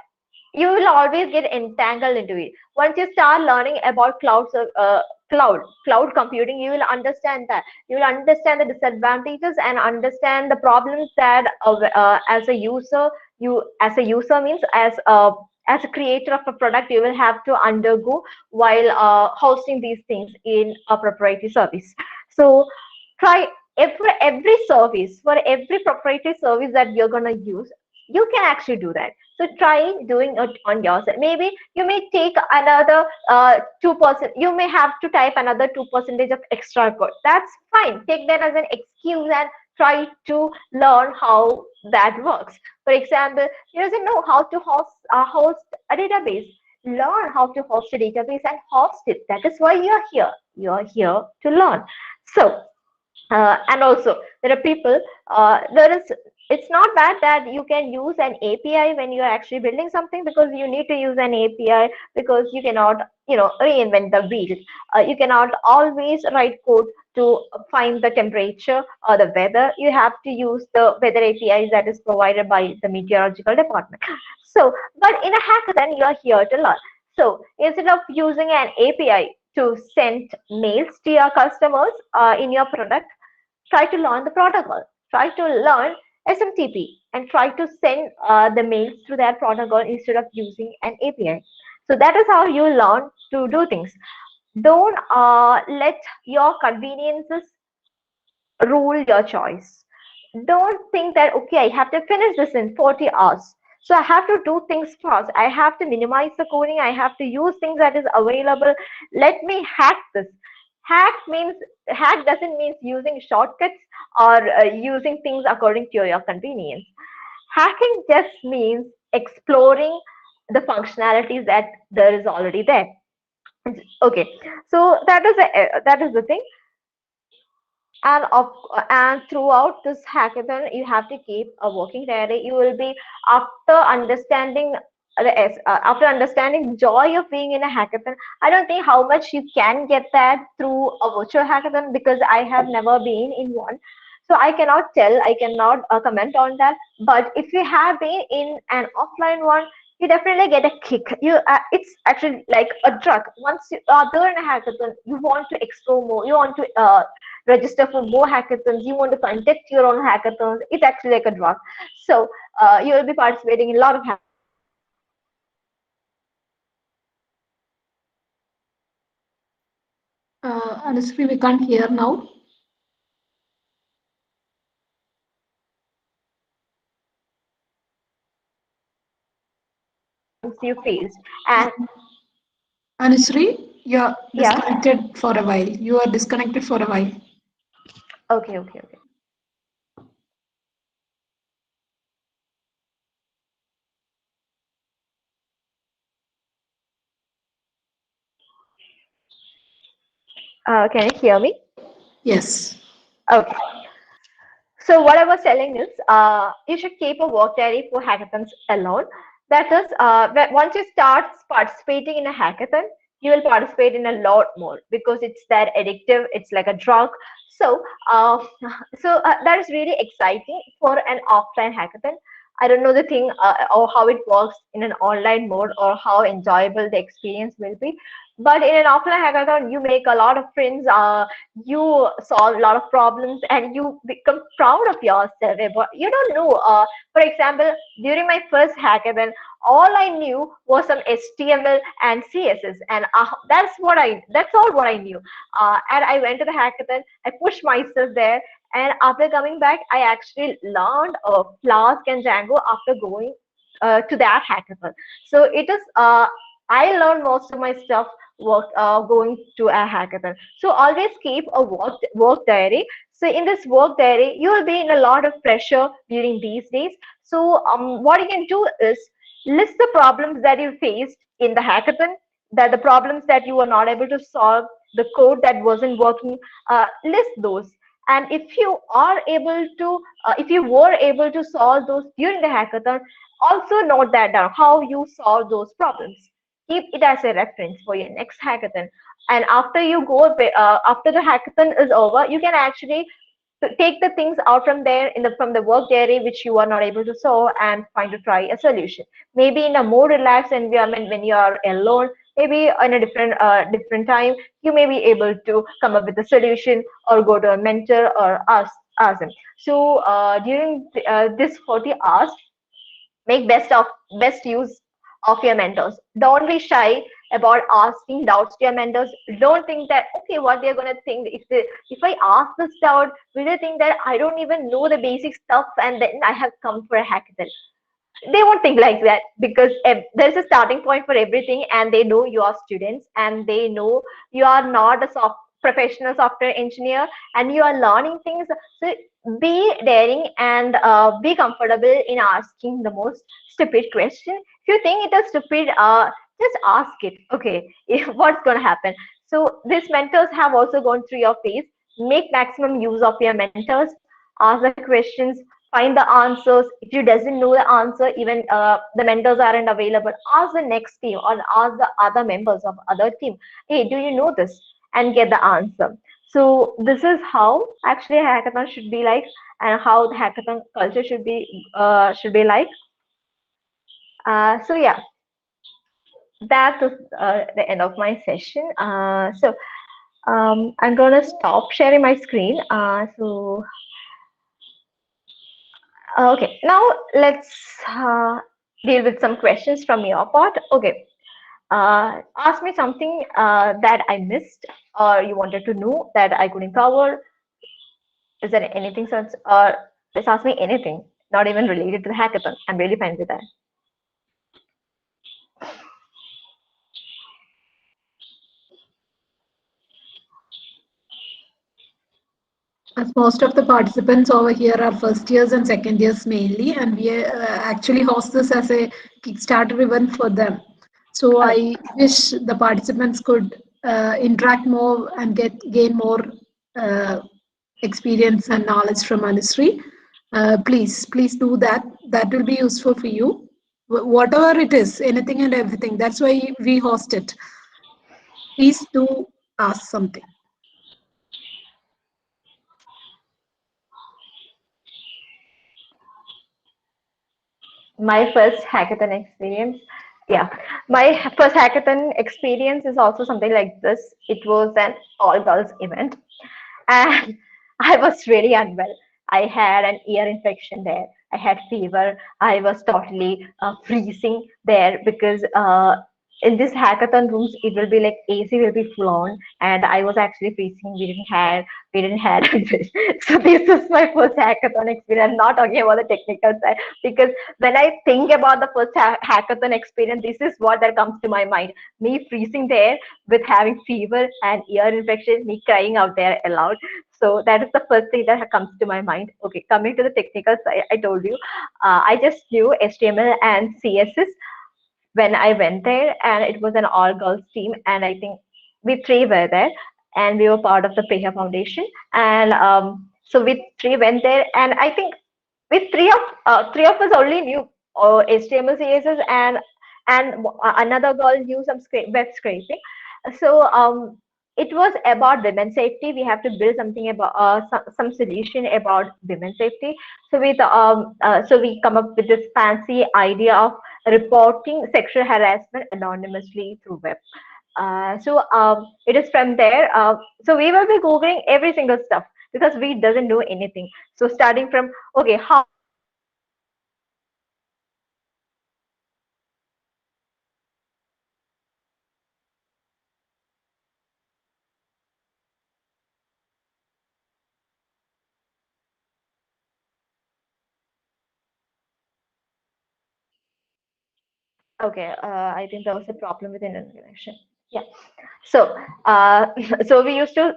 You will always get entangled into it. Once you start learning about cloud computing, you will understand that. You will understand the disadvantages and understand the problems that as a user, you as a user means as a creator of a product, you will have to undergo while hosting these things in a proprietary service. So try every service, for every proprietary service that you're going to use, you can actually do that. So try doing it on yourself. Maybe you may take another 2%. You may have to type another 2% of extra code. That's fine. Take that as an excuse and try to learn how that works. For example, you doesn't know how to host a database. Learn how to host a database and host it. That is why you are here. You are here to learn. So and also there are people there is it's not bad that you can use an API when you are actually building something, because you need to use an API, because you cannot reinvent the wheel. You cannot always write code to find the temperature or the weather. You have to use the weather APIs that is provided by the meteorological department. So but in a hackathon you are here to learn. So instead of using an API to send mails to your customers in your product, try to learn the protocol. Try to learn SMTP and try to send the mails through that protocol instead of using an API. So that is how you learn to do things. Don't let your conveniences rule your choice. Don't think that, okay, I have to finish this in 40 hours. So I have to do things fast. I have to minimize the coding. I have to use things that is available. Let me hack this. Hack doesn't mean using shortcuts or using things according to your convenience. Hacking just means exploring the functionalities that there is already there. Okay, so that is the thing. And throughout this hackathon you have to keep a working diary. You will be, after understanding after understanding the joy of being in a hackathon, I don't think how much you can get that through a virtual hackathon, because I have never been in one. So I cannot tell, I cannot comment on that. But if you have been in an offline one, you definitely get a kick. It's actually like a drug. Once you are there in a hackathon, you want to explore more. You want to register for more hackathons. You want to conduct your own hackathons. It's actually like a drug. So you will be participating in a lot of hackathons. Honestly, we can't hear now. You faced. And Anusri, you're yeah, disconnected for a while. You are disconnected for a while. okay. Can you hear me? Yes. Okay. So what I was telling is, you should keep a work diary for hackathons alone. That is, once you start participating in a hackathon, you will participate in a lot more, because it's that addictive. It's like a drug. So, that is really exciting for an offline hackathon. I don't know the thing or how it works in an online mode, or how enjoyable the experience will be. But in an offline hackathon, you make a lot of friends. You solve a lot of problems, and you become proud of yourself. But you don't know, for example, during my first hackathon, all I knew was some HTML and CSS, and that's all what I knew. And I went to the hackathon, I pushed myself there, and after coming back I actually learned Flask and Django after going to that hackathon. So it is I learned most of my stuff going to a hackathon. So always keep a work diary. So in this work diary, you will be in a lot of pressure during these days. So what you can do is list the problems that you faced in the hackathon, that the problems that you were not able to solve, the code that wasn't working. List those And if you are able to, if you were able to solve those during the hackathon, also note that down, how you solve those problems. Keep it as a reference for your next hackathon. And after you go, after the hackathon is over, you can actually take the things out from there in the from the work diary which you are not able to solve, and find to try a solution. Maybe in a more relaxed environment when you are alone, maybe in a different time, you may be able to come up with a solution, or go to a mentor, or ask them. So during this 40 hours, make best use of your mentors. Don't be shy about asking doubts to your mentors. Don't think that, okay, what they're going to think, if I ask this doubt, will they think that I don't even know the basic stuff and then I have come for a hackathon? They won't think like that, because there's a starting point for everything, and they know you are students, and they know you are not a professional software engineer, and you are learning things. So be daring, and be comfortable in asking the most stupid question. If you think it is stupid, just ask it. Okay, what's going to happen? So these mentors have also gone through your phase. Make maximum use of your mentors. Ask the questions, find the answers. If you doesn't know the answer, even the mentors aren't available, ask the next team, or ask the other members of other team, hey, do you know this? And get the answer. So this is how actually a hackathon should be like, and how the hackathon culture should be like. So yeah, that is the end of my session. So I'm gonna stop sharing my screen. Okay, now let's deal with some questions from your part. Okay, ask me something that I missed, or you wanted to know that I couldn't cover. Is there anything such, or just ask me anything, not even related to the hackathon. I'm really fine with that. As most of the participants over here are first years and second years mainly, and we actually host this as a Kickstarter event for them. So I wish the participants could interact more and gain more uh, experience and knowledge from Anushree. Please do that. That will be useful for you. Whatever it is, anything and everything. That's why we host it. Please do ask something. My first hackathon experience. Yeah, my first hackathon experience is also something like this. It was an all girls event, and I was really unwell. I had an ear infection there. I had fever. I was totally freezing there, because in this hackathon rooms, it will be like AC will be full on, and I was actually freezing. We didn't have so this is my first hackathon experience. I'm not talking about the technical side, because when I think about the first hackathon experience, this is what that comes to my mind. Me freezing there with having fever and ear infection, me crying out there aloud. So that is the first thing that comes to my mind. Okay, coming to the technical side, I told you, I just knew HTML and CSS when I went there, and it was an all girls team, and I think we three were there, and we were part of the Preha Foundation, and so we three went there, and I think we three of us only knew HTML, CSS, and another girl knew some web scraping. So it was about women's safety. We have to build something about some solution about women's safety. So we come up with this fancy idea of reporting sexual harassment anonymously through web. It is from there. So we will be googling every single stuff, because we doesn't know anything. So starting from, okay, how okay, I think there was a problem with internet connection. Yeah. So, so we used to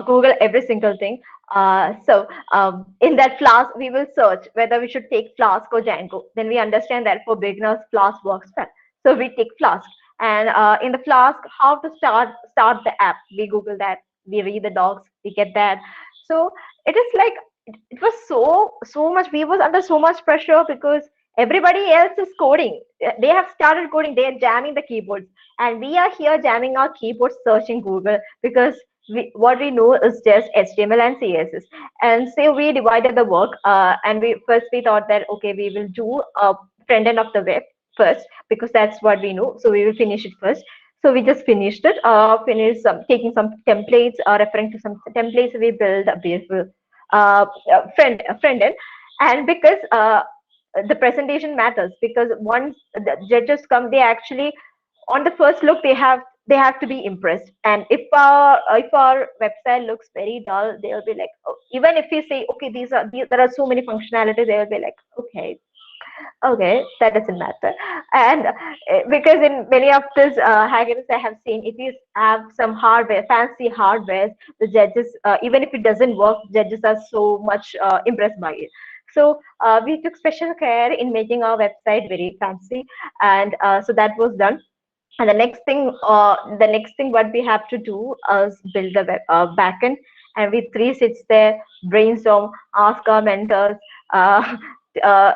Google every single thing. In that Flask, we will search whether we should take Flask or Django. Then we understand that for beginners, Flask works well. So we take Flask, and in the Flask, how to start the app. We Google that. we read the docs, we get that. So it is like it was so much, we was under so much pressure because everybody else is coding. They have started coding, they are jamming the keyboards, and we are here jamming our keyboards searching Google because what we know is just HTML and CSS. And so we divided the work, and we thought that okay, we will do a front end of the web first because that's what we know, so we will finish it first. So we just finished it, taking some templates, referring to some templates, we build a beautiful friend end. And because the presentation matters, because once the judges come, they actually on the first look they have to be impressed. And if our website looks very dull, they'll be like, oh, even if we say okay, there are so many functionalities, they will be like, okay, that doesn't matter. And because in many of these hackathons I have seen, if you have some hardware, fancy hardware, the judges, even if it doesn't work, judges are so much impressed by it. So we took special care in making our website very fancy, and so that was done. And the next thing what we have to do is build a backend, and we three sits there, brainstorm, ask our mentors, uh, uh,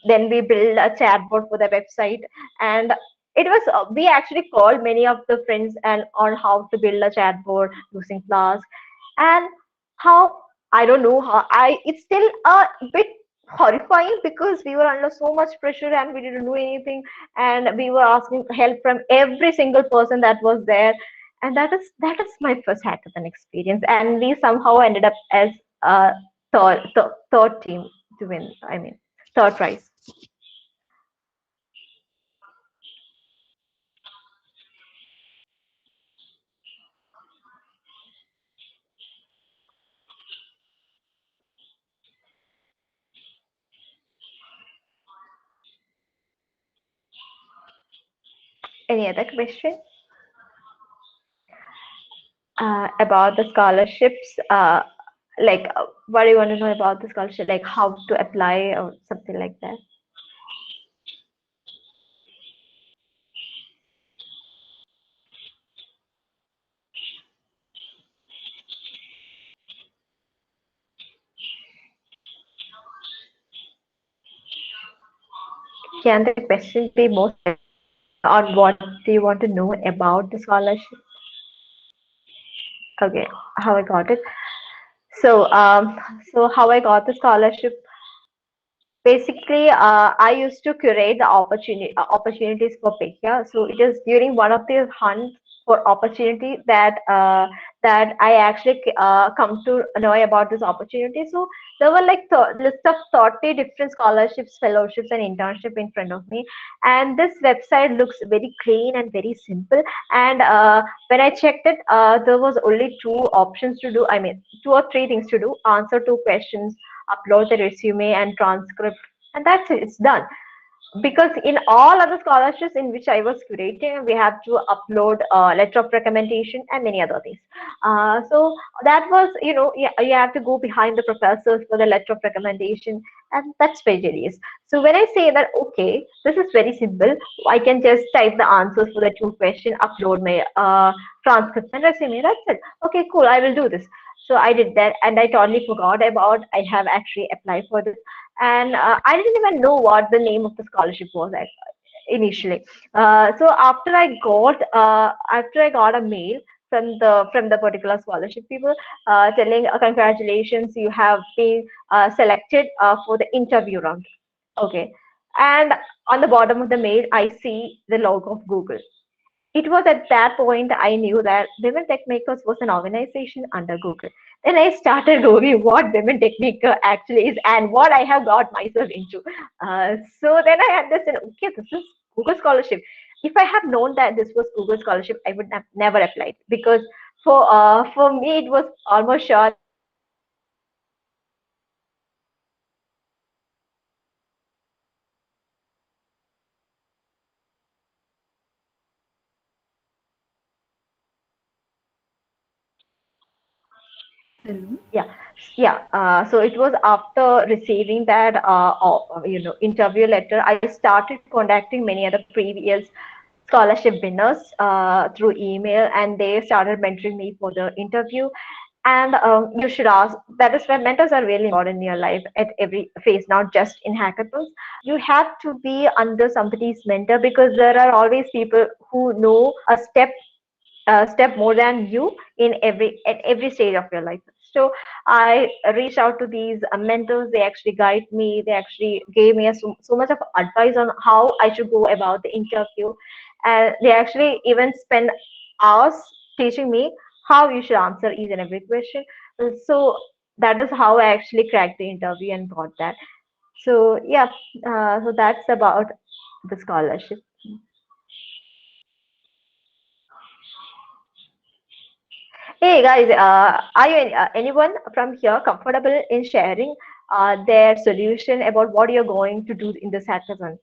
then we build a chatbot for the website. And it was we actually called many of the friends and on how to build a chatbot using Flask. And how, I don't know how, it's still a bit horrifying because we were under so much pressure and we didn't know anything, and we were asking help from every single person that was there. And that is my first hackathon experience, and we somehow ended up as a third team to win, I mean third prize. Any other question about the scholarships? Like what do you want to know about the scholarship, like how to apply or something like that? Can the question be more on what do you want to know about the scholarship? Okay, how I got it. So, so how I got the scholarship. Basically, I used to curate the opportunities for Pekya. So it is during one of the hunts for opportunity that I actually come to know about this opportunity. So there were like list of 30 different scholarships, fellowships, and internship in front of me. And this website looks very clean and very simple. And when I checked it, there was only two options to do. I mean, two or three things to do: answer two questions, upload the resume and transcript, and that's it, it's done. Because in all other scholarships in which I was curating, we have to upload a letter of recommendation and many other things. So that was, you have to go behind the professors for the letter of recommendation, and that's very tedious. So when I say that, okay, this is very simple, I can just type the answers for the two questions, upload my transcript and resume, that's it. Okay, cool, I will do this. So I did that, and I totally forgot about I have actually applied for this. And I didn't even know what the name of the scholarship was initially. So after I got a mail from the particular scholarship people telling congratulations, you have been selected for the interview round. Okay, and on the bottom of the mail I see the logo of Google. It was at that point I knew that Women Tech Makers was an organization under Google. Then I started googling what Women Tech Maker actually is and what I have got myself into. So then I understood, okay, this is Google Scholarship. If I had known that this was Google Scholarship, I would have never applied, because for me it was almost sure. Hello. Yeah. So it was after receiving that interview letter, I started contacting many other previous scholarship winners through email, and they started mentoring me for the interview. And you should ask, that is why mentors are really important in your life at every phase, not just in hackathons. You have to be under somebody's mentor, because there are always people who know a step more than you in every stage of your life. So I reached out to these mentors. They actually guide me. They actually gave me so much of advice on how I should go about the interview. And they actually even spend hours teaching me how you should answer each and every question. So that is how I actually cracked the interview and got that. So yeah, so that's about the scholarship. Hey guys, are you anyone from here comfortable in sharing their solution about what you're going to do in this hackathon?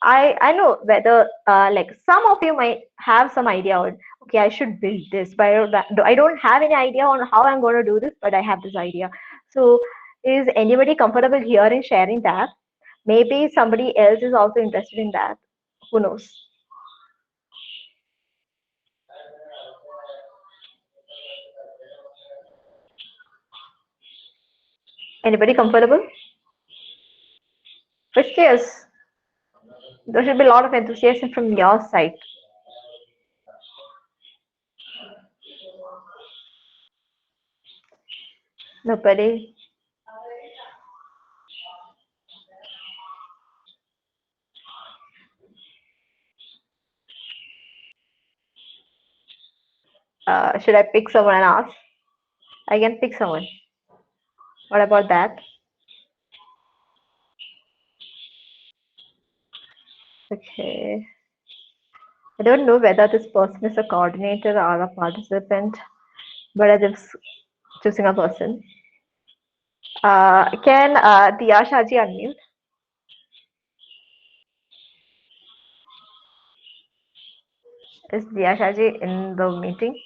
I know whether like some of you might have some idea on, okay, I should build this, but I don't have any idea on how I'm going to do this, but I have this idea. So is anybody comfortable here in sharing that? Maybe somebody else is also interested in that. Who knows? Anybody comfortable? First, yes. There should be a lot of enthusiasm from your side. Nobody. Should I pick someone and ask? I can pick someone. What about that? Okay. I don't know whether this person is a coordinator or a participant, but I'm just choosing a person. Can Diya Shaji unmute? Is Diya Shaji in the meeting?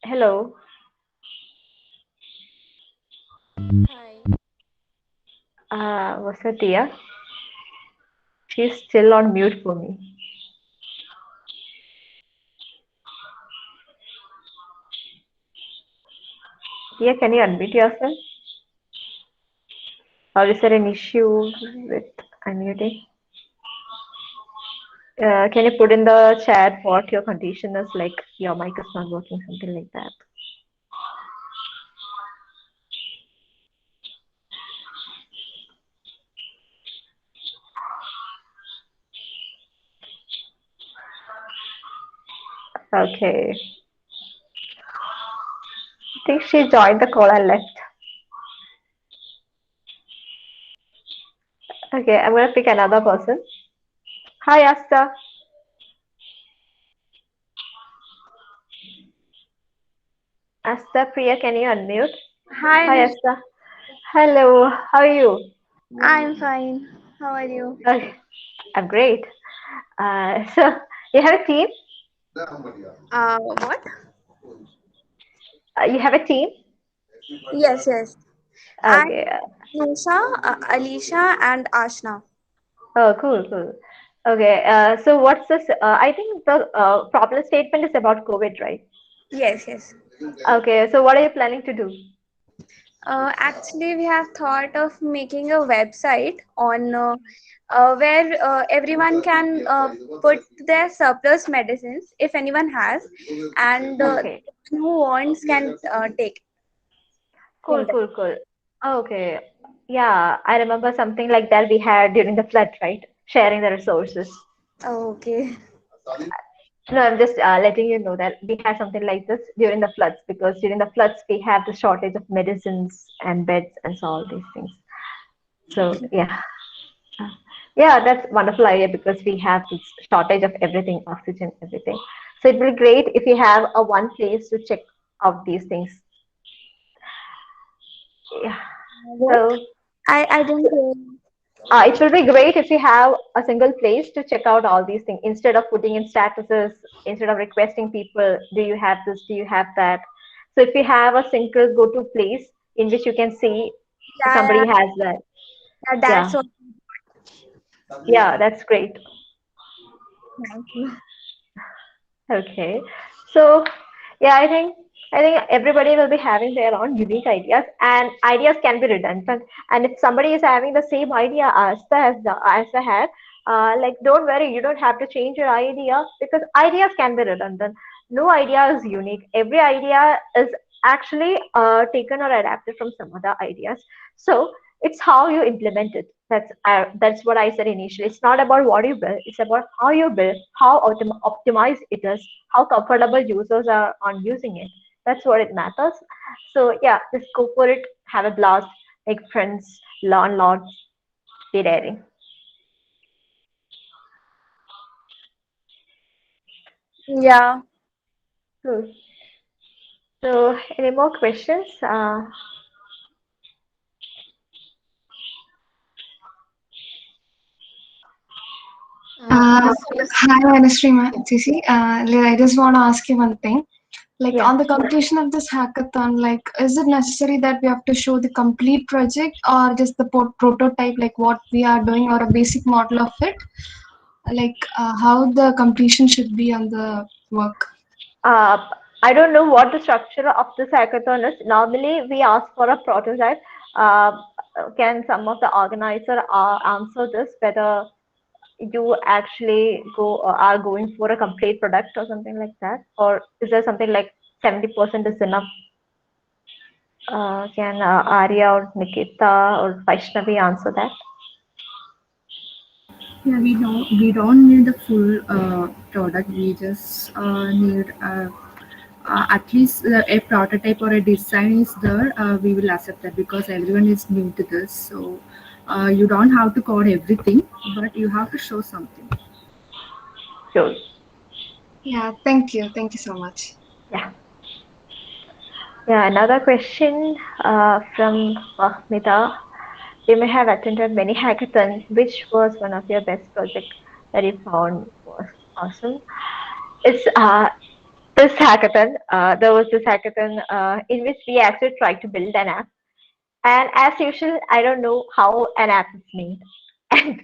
Hello. What's her Diya? She's still on mute for me. Diya, can you unmute yourself? Or is there an issue with unmuting? Can you put in the chat what your condition is, like your mic is not working, something like that? Okay. I think she joined the call and left. Okay, I'm gonna pick another person. Hi, Asta. Asta Priya, can you unmute? Hi, Hi, Asta. Hello, how are you? I'm fine. How are you? Okay, I'm great. So you have a team? What? You have a team? Yes, yes. I'm Okay. Nisha, Alicia, and Ashna. Oh, cool, cool. Okay. So what's this? I think the problem statement is about COVID, right? Yes, yes. Okay. So what are you planning to do? Actually, we have thought of making a website on where everyone can put their surplus medicines if anyone has, and Okay. who wants can take Cool, from them. cool, cool. Okay. Yeah, I remember something like that we had during the flood, right? Sharing the resources. Okay. No, I'm just letting you know that we had something like this during the floods, because during the floods we have the shortage of medicines and beds and so all these things. So yeah, yeah, that's wonderful idea, because we have this shortage of everything, oxygen, everything. So it will be great if you have a one place to check out these things. Yeah. What? So I didn't hear. It will be great if you have a single place to check out all these things instead of putting in statuses, instead of requesting people, do you have this, do you have that? So if you have a single go-to place in which you can see Yeah, somebody has that. yeah, Yeah, that's what. yeah, that's great. Thank you. Okay. So yeah, I think everybody will be having their own unique ideas, and ideas can be redundant. And if somebody is having the same idea as I had, like don't worry, you don't have to change your idea because ideas can be redundant. No idea is unique. Every idea is actually taken or adapted from some other ideas. So it's how you implement it. That's what I said initially. It's not about what you build, it's about how you build, how optimized it is, how comfortable users are on using it. That's what it matters. So yeah, just go for it, have a blast, make friends, learn lots, be daring. Yeah. Cool. So any more questions? Yes. Hi, Anushree Cici. I just want to ask you one thing. Like Yeah. on the completion of this hackathon, like is it necessary that we have to show the complete project or just the prototype, like what we are doing, or a basic model of it? Like how the completion should be on the work? Uh, I don't know what the structure of this hackathon is. Normally, we ask for a prototype. Uh, can some of the organizer answer this? Whether you actually are going for a complete product or something like that, or is there something like 70% is enough? Can Arya or Nikita or Vaishnavi answer that? Yeah, we don't need the full product. We just need at least a prototype or a design is there. We will accept that because everyone is new to this. So you don't have to code everything, but you have to show something. Sure. Yeah, thank you. Thank you so much. Yeah. Yeah. Another question from Mahmida. You may have attended many hackathons. Which was one of your best project that you found was awesome? It's this hackathon. There was this hackathon in which we actually tried to build an app. And as usual, I don't know how an app is made. And,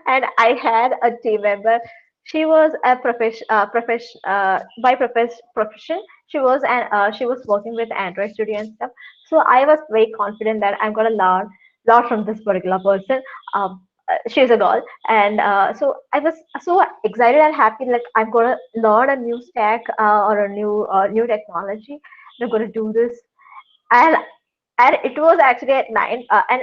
and I had a team member. She was a profession. She was working with Android Studio and stuff. So I was very confident that I'm gonna learn lot from this particular person. She's a girl, and so I was so excited and happy. Like I'm gonna learn a new stack or a new technology. I'm gonna do this, and it was actually at 9 and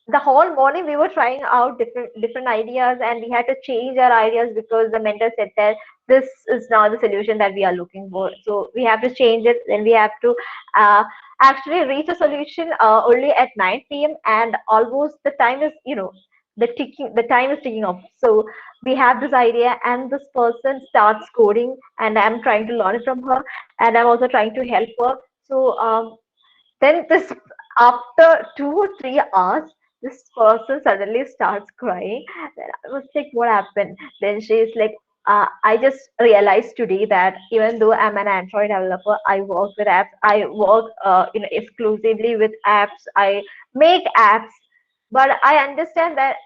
the whole morning we were trying out different ideas, and we had to change our ideas because the mentor said that this is not the solution that we are looking for, so we have to change it. Then we have to uh, actually reach a solution only at 9 p.m. and almost the time is, the time is ticking off. So we have this idea and this person starts coding, and I'm trying to learn it from her, and I'm also trying to help her. So then this, after 2 or 3 hours, this person suddenly starts crying. Then I was like, what happened? Then she's like, I just realized today that even though I'm an Android developer, I work with apps. I work, exclusively with apps. I make apps, but I understand that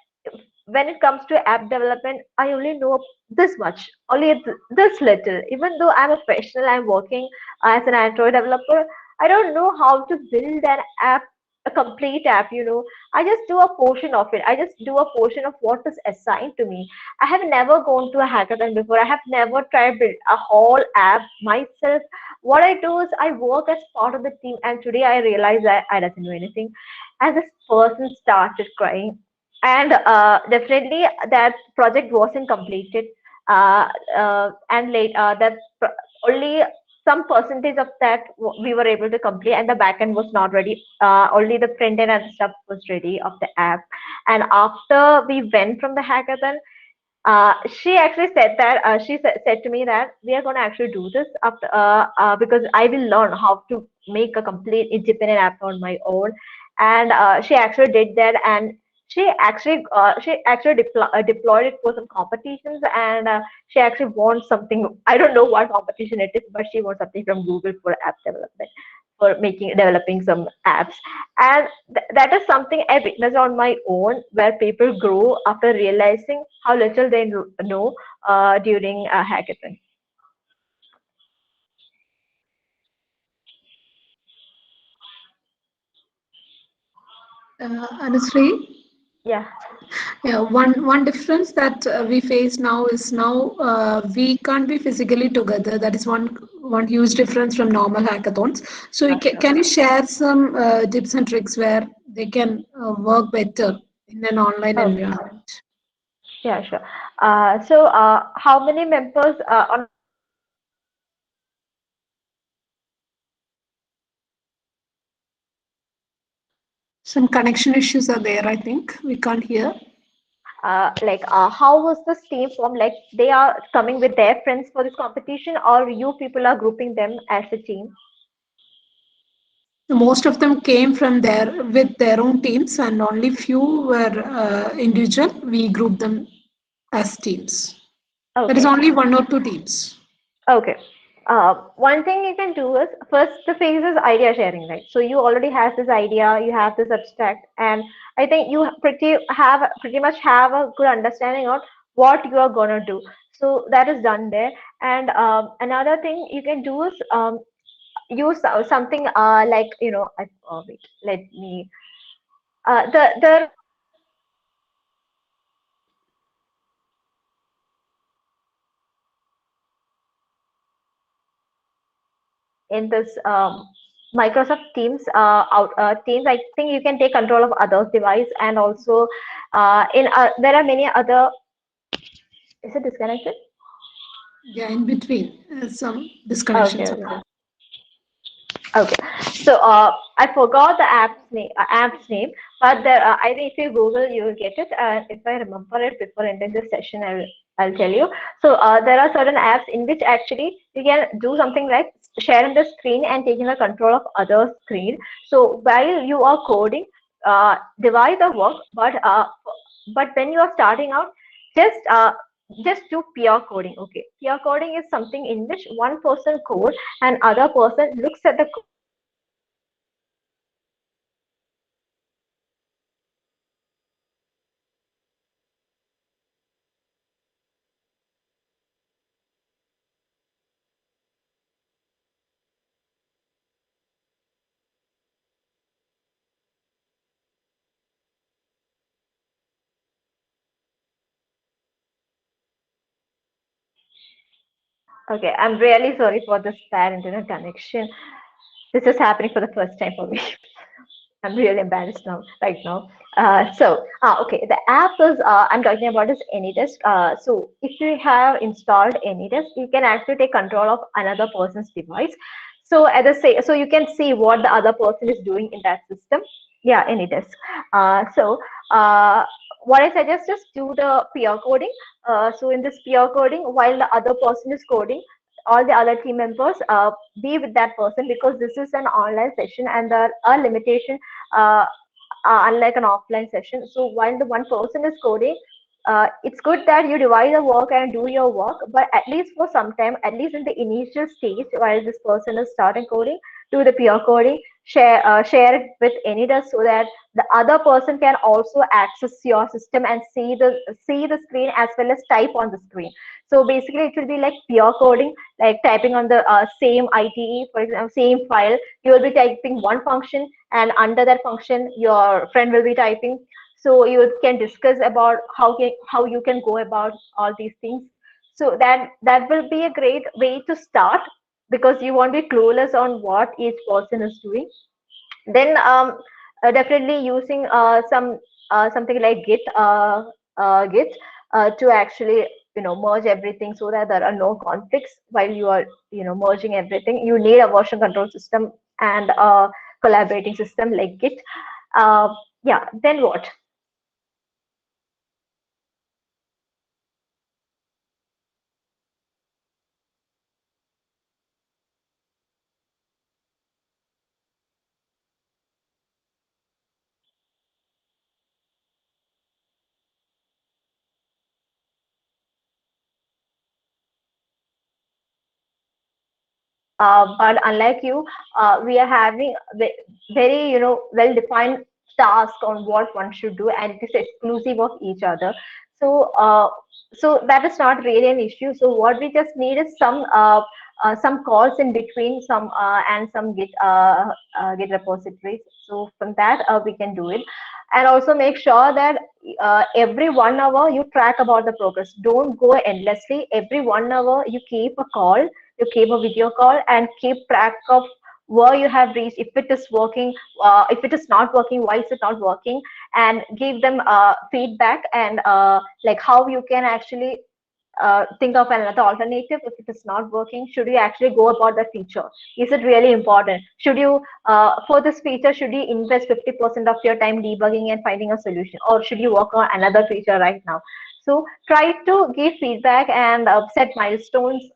when it comes to app development, I only know this much, only this little. Even though I'm a professional, I'm working as an Android developer, I don't know how to build an app, a complete app. I just do a portion of it. I just do a portion of what is assigned to me. I have never gone to a hackathon before. I have never tried to build a whole app myself. What I do is I work as part of the team, and today I realize that I doesn't know anything. And this person started crying, and definitely that project wasn't completed, and only some percentage of that we were able to complete, and the backend was not ready. Only the front end and stuff was ready of the app. And after we went from the hackathon, she actually said that said to me that we are going to actually do this after, because I will learn how to make a complete independent app on my own. And she actually did that, and deployed it for some competitions, and she actually won something. I don't know what competition it is, but she won something from Google for app development, for developing some apps. And that is something I witnessed on my own, where people grow after realizing how little they know during a hackathon. Anushree? Yeah. Yeah, one difference that we face now is now we can't be physically together. That is one huge difference from normal hackathons. So can you share some tips and tricks where they can work better in an online Oh, environment? yeah, sure. So, how many members on? Some connection issues are there, I think. We can't hear. How was this team formed? Like, they are coming with their friends for this competition, or you people are grouping them as a team? Most of them came from there with their own teams, and only few were individual. We grouped them as teams. There is Okay. only one or two teams. Okay. One thing you can do is, first the phase is idea sharing, right? So you already have this idea, you have this abstract, and I think you pretty much have a good understanding of what you are gonna do. So that is done there. And another thing you can do is use something like, wait, let me the in this Microsoft Teams Teams, I think you can take control of others' device, and also in there are many other. Is it disconnected? Yeah, in between some Okay, disconnections. okay. Okay, so I forgot the app's name, but there, I think if you Google, you will get it. And if I remember it before ending this session, I'll tell you. So there are certain apps in which actually you can do something like sharing the screen and taking the control of other screen. So while you are coding, divide the work, but when you are starting out, just uh, just do peer coding. Okay, peer coding is something in which one person codes and other person looks at the. Okay, I'm really sorry for this bad internet connection. This is happening for the first time for me. I'm really embarrassed now, right now. Okay, the app is I'm talking about is AnyDesk. So if you have installed AnyDesk, you can actually take control of another person's device. So so you can see what the other person is doing in that system. Yeah, AnyDesk. So what I suggest is do the peer coding. So in this peer coding, while the other person is coding, all the other team members be with that person, because this is an online session and there are limitations uh, unlike an offline session. So while the one person is coding, it's good that you divide the work and do your work, but at least for some time, at least in the initial stage, while this person is starting coding, do the peer coding, share it with AnyDesk, so that the other person can also access your system and see the screen as well as type on the screen. So basically, it will be like peer coding, like typing on the same ITE, for example, same file. You will be typing one function, and under that function, your friend will be typing. So you can discuss about how you can go about all these things. So that will be a great way to start, because you won't be clueless on what each person is doing. Then definitely using something like Git to actually merge everything, so that there are no conflicts while you are merging everything. You need a version control system and a collaborating system like Git. Yeah, then what? but unlike you, we are having very, well-defined task on what one should do, and it is exclusive of each other. So, so that is not really an issue. So what we just need is some calls in between, some and some Git repositories. So from that, we can do it, and also make sure that every 1 hour you track about the progress. Don't go endlessly. Every 1 hour you keep a call, you keep a video call, and keep track of where you have reached, if it is working, if it is not working, why is it not working, and give them feedback, and like how you can actually think of another alternative. If it is not working, should you actually go about the feature? Is it really important? Should you, for this feature, should you invest 50% of your time debugging and finding a solution, or should you work on another feature right now? So try to give feedback and set milestones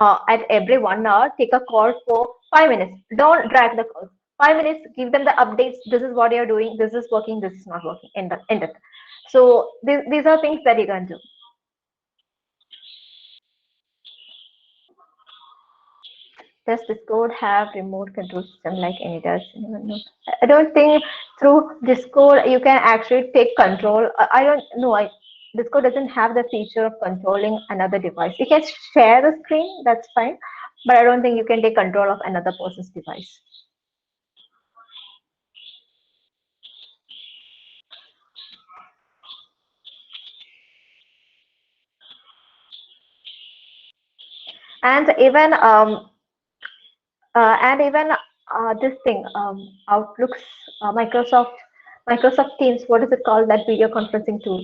at every 1 hour. Take a call for 5 minutes. Don't drag the calls. 5 minutes, give them the updates. This is what you're doing. This is working. This is not working. End it. So these are things that you can do. Does Discord have remote control system like any does? Anyone know? I don't think through Discord you can actually take control. I don't know. Discord doesn't have the feature of controlling another device. You can share the screen, that's fine, but I don't think you can take control of another person's device. And even this thing, Outlooks, Microsoft Teams. What is it called? That video conferencing tool.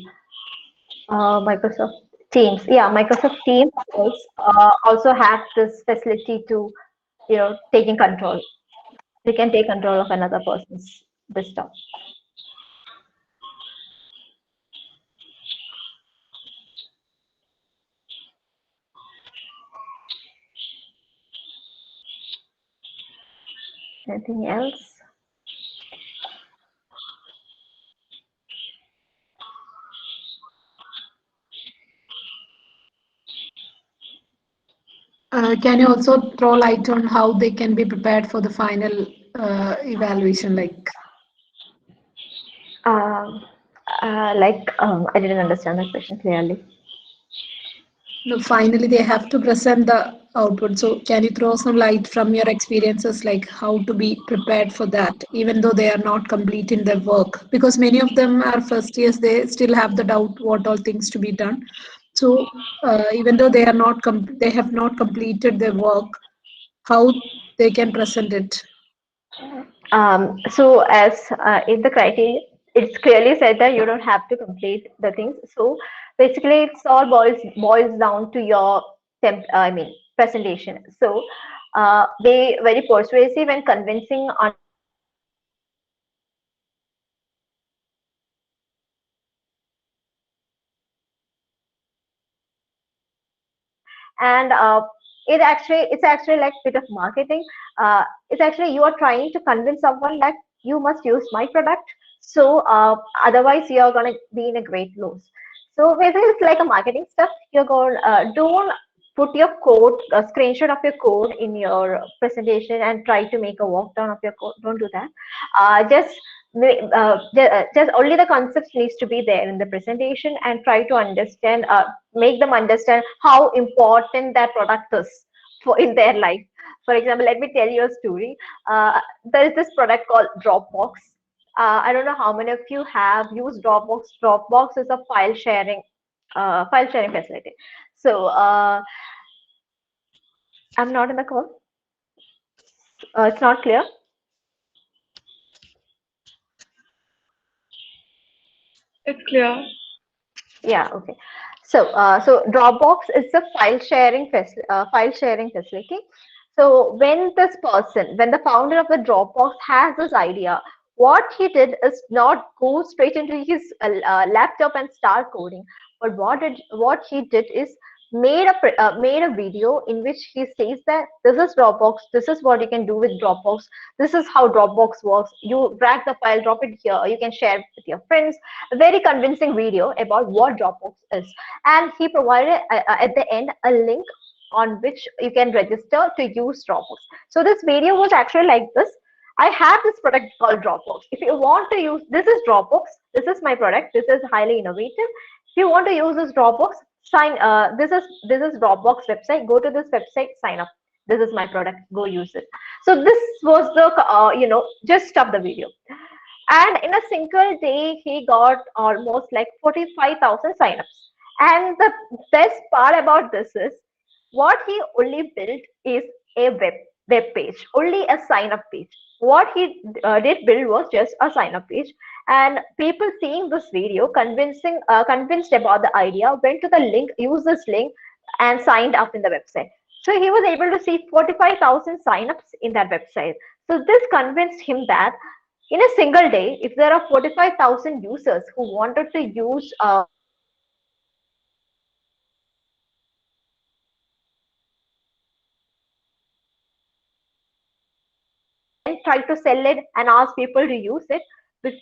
Microsoft Teams. Yeah, Microsoft Teams also have this facility to, taking control. They can take control of another person's desktop. Anything else? Can you also throw light on how they can be prepared for the final evaluation? I didn't understand the question clearly. No, finally, they have to present the output. So, can you throw some light from your experiences, like how to be prepared for that, even though they are not completing their work? Because many of them are first years, they still have the doubt what all things to be done. So, even though they are not, they have not completed their work, how they can present it? So as in the criteria, it's clearly said that you don't have to complete the things. So basically, it's all boils down to your presentation. So be very persuasive and convincing on. And it's actually like a bit of marketing. It's actually you are trying to convince someone that you must use my product, so otherwise you're going to be in a great loss. So basically it's like a marketing stuff. You're going, don't put your code, a screenshot of your code in your presentation and try to make a walk down of your code. Don't do that. Just only the concepts needs to be there in the presentation, and try to understand, make them understand how important that product is for in their life. For example, let me tell you a story. There is this product called Dropbox. I don't know how many of you have used Dropbox. Dropbox is a file sharing facility. So I'm not in the call. It's not clear. It's clear. Yeah, okay. So so Dropbox is a file sharing facility. So when the founder of the Dropbox has this idea, what he did is not go straight into his laptop and start coding, but what he did is made a video in which he says that this is Dropbox, this is what you can do with Dropbox, this is how Dropbox works. You drag the file, drop it here, you can share it with your friends. A very convincing video about what Dropbox is, and he provided at the end a link on which you can register to use Dropbox. So this video was actually like this. I have this product called Dropbox. If you want to use, this is Dropbox. This is my product. This is highly innovative. If you want to use this Dropbox, this is Dropbox website. Go to this website, sign up. This is my product. Go use it. So this was the gist of the video. And in a single day, he got almost like 45,000 signups. And the best part about this is what he only built is a web page, only a sign up page. What he did build was just a sign up page. And people seeing this video, convinced about the idea, went to the link, used this link, and signed up in the website. So he was able to see 45,000 signups in that website. So this convinced him that in a single day, if there are 45,000 users who wanted to use and try to sell it and ask people to use it, with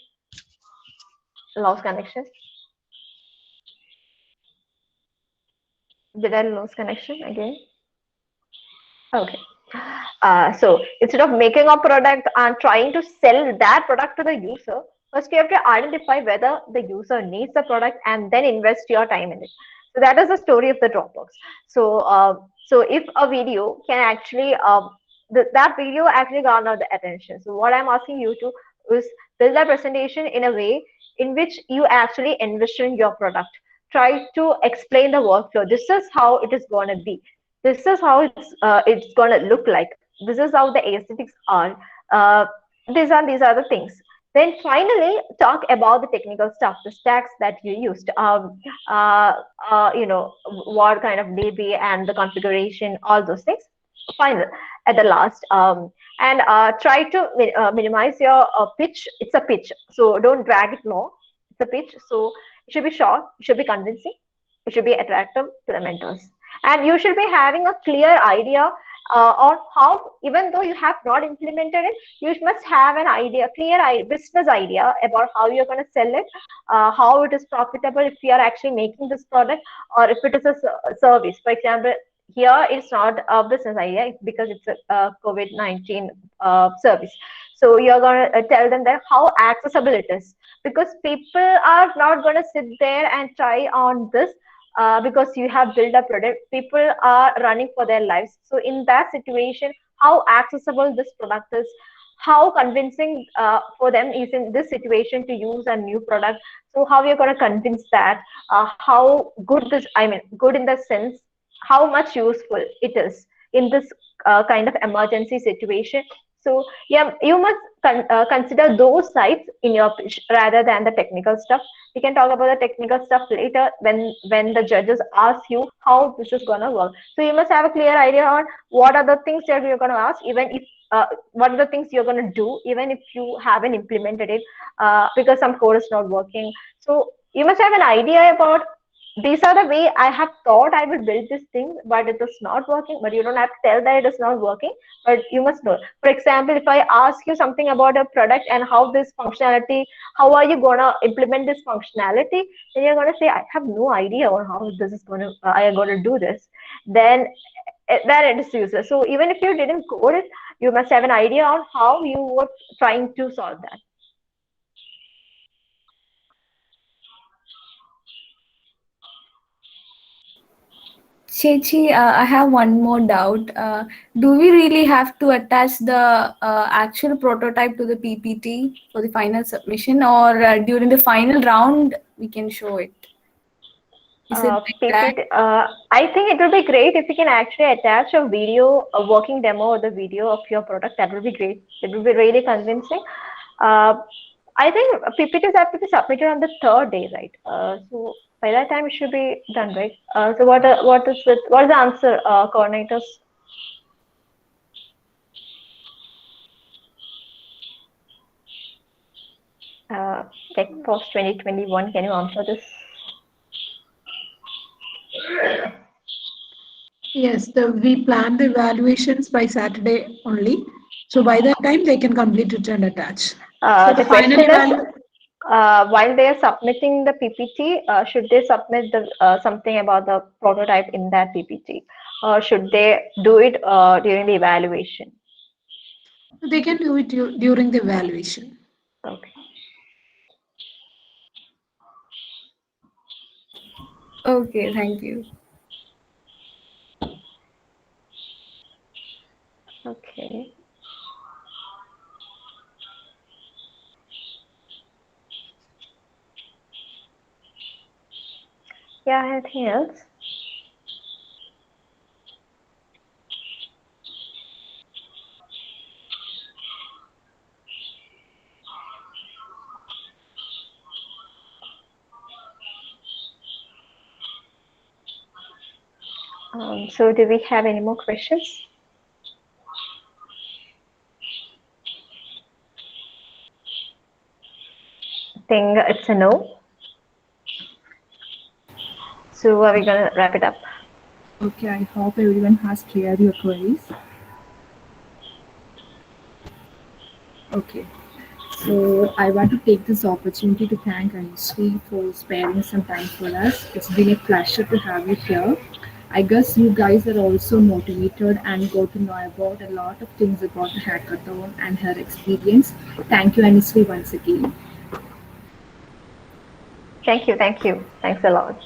lost connection. Did I lose connection again? Okay. So instead of making a product and trying to sell that product to the user, first you have to identify whether the user needs the product and then invest your time in it. So that is the story of the Dropbox. So so if a video can actually that video actually garnered the attention. So what I'm asking you to is build a presentation in a way in which you actually envision your product. Try to explain the workflow. This is how it is going to be. This is how it's going to look like. This is how the aesthetics are. These are the things. Then finally, talk about the technical stuff, the stacks that you used. What kind of DB and the configuration, all those things. Final at the last, and try to minimize your pitch. It's a pitch, so don't drag it long. It's a pitch, so it should be short. It should be convincing. It should be attractive to the mentors. And you should be having a clear idea on how, even though you have not implemented it, you must have an idea, clear business idea about how you're going to sell it, how it is profitable if you are actually making this product, or if it is a service. For example, here it's not a business idea because it's a COVID-19 service. So you're going to tell them that how accessible it is, because people are not going to sit there and try on this. Because you have built a product, people are running for their lives. So in that situation, how accessible this product is, how convincing for them is in this situation to use a new product. So how you're going to convince that, how good this, good in the sense, how much useful it is in this kind of emergency situation. So yeah, you must consider those sides in your pitch rather than the technical stuff. We can talk about the technical stuff later when the judges ask you how this is going to work. So you must have a clear idea on what are the things that you're going to ask, even if what are the things you're going to do, even if you haven't implemented it, because some code is not working. So you must have an idea about, these are the way I have thought I will build this thing, but it is not working. But you don't have to tell that it is not working, but you must know. For example, if I ask you something about a product and how this functionality, how are you going to implement this functionality, then you're going to say, I have no idea on how this is going to, I am going to do this. Then it is useless. So even if you didn't code it, you must have an idea on how you were trying to solve that. Chechi, I have one more doubt. Do we really have to attach the actual prototype to the PPT for the final submission, or during the final round we can show it? Is it like that? I think it would be great if you can actually attach a video, a working demo or the video of your product. That would be great. It would be really convincing. I think PPTs have to be submitted on the third day, right? So by that time it should be done, right? So what is the answer, coordinators? TechForce 2021, can you answer this? Yes, we plan the evaluations by Saturday only. So by that time they can complete it and attach. So The question is, while they are submitting the PPT, should they submit the something about the prototype in that PPT? or should they do it during the evaluation? They can do it during the evaluation. Okay. Okay, thank you. Okay. Yeah, anything else? So do we have any more questions? I think it's a no. So are we gonna wrap it up? Okay, I hope everyone has cleared your queries. Okay. So I want to take this opportunity to thank Anushree for sparing some time for us. It's been a pleasure to have you here. I guess you guys are also motivated and got to know about a lot of things about the hackathon and her experience. Thank you, Anushree, once again. Thank you. Thanks a lot.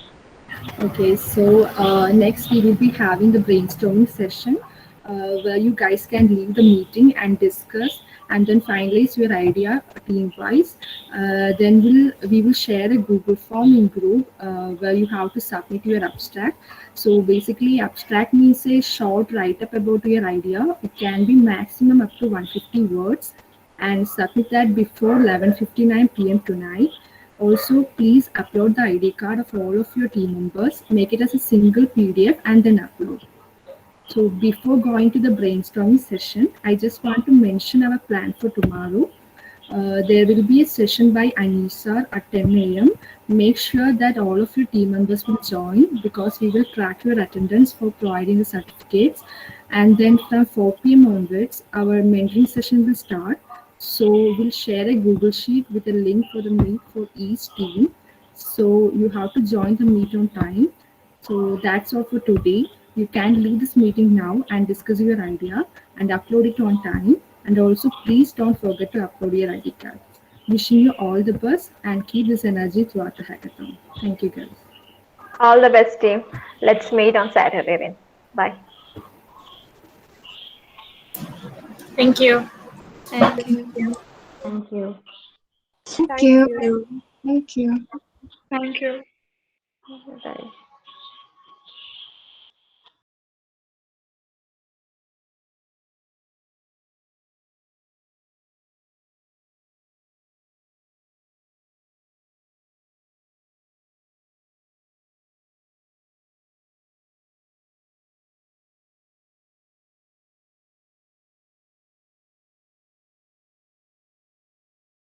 Okay, so next we will be having the brainstorming session where you guys can leave the meeting and discuss and then finalize your idea team wise. Then we will share a Google form in group where you have to submit your abstract. So basically, abstract means a short write up about your idea. It can be maximum up to 150 words, and submit that before 11:59 p.m. tonight. Also, please upload the ID card of all of your team members, make it as a single PDF and then upload. So before going to the brainstorming session, I just want to mention our plan for tomorrow. There will be a session by Anisa at 10 a.m. Make sure that all of your team members will join because we will track your attendance for providing the certificates. And then from 4 p.m. onwards, our mentoring session will start. So we'll share a Google Sheet with a link for the meet for each team. So you have to join the meet on time. So that's all for today. You can leave this meeting now and discuss your idea and upload it on time. And also, please don't forget to upload your ID card. Wishing you all the best and keep this energy throughout the hackathon. Thank you, guys. All the best, team. Let's meet on Saturday then. Bye. Thank you. Thank you. Thank you. Thank you. Thank you. Thank you. Bye.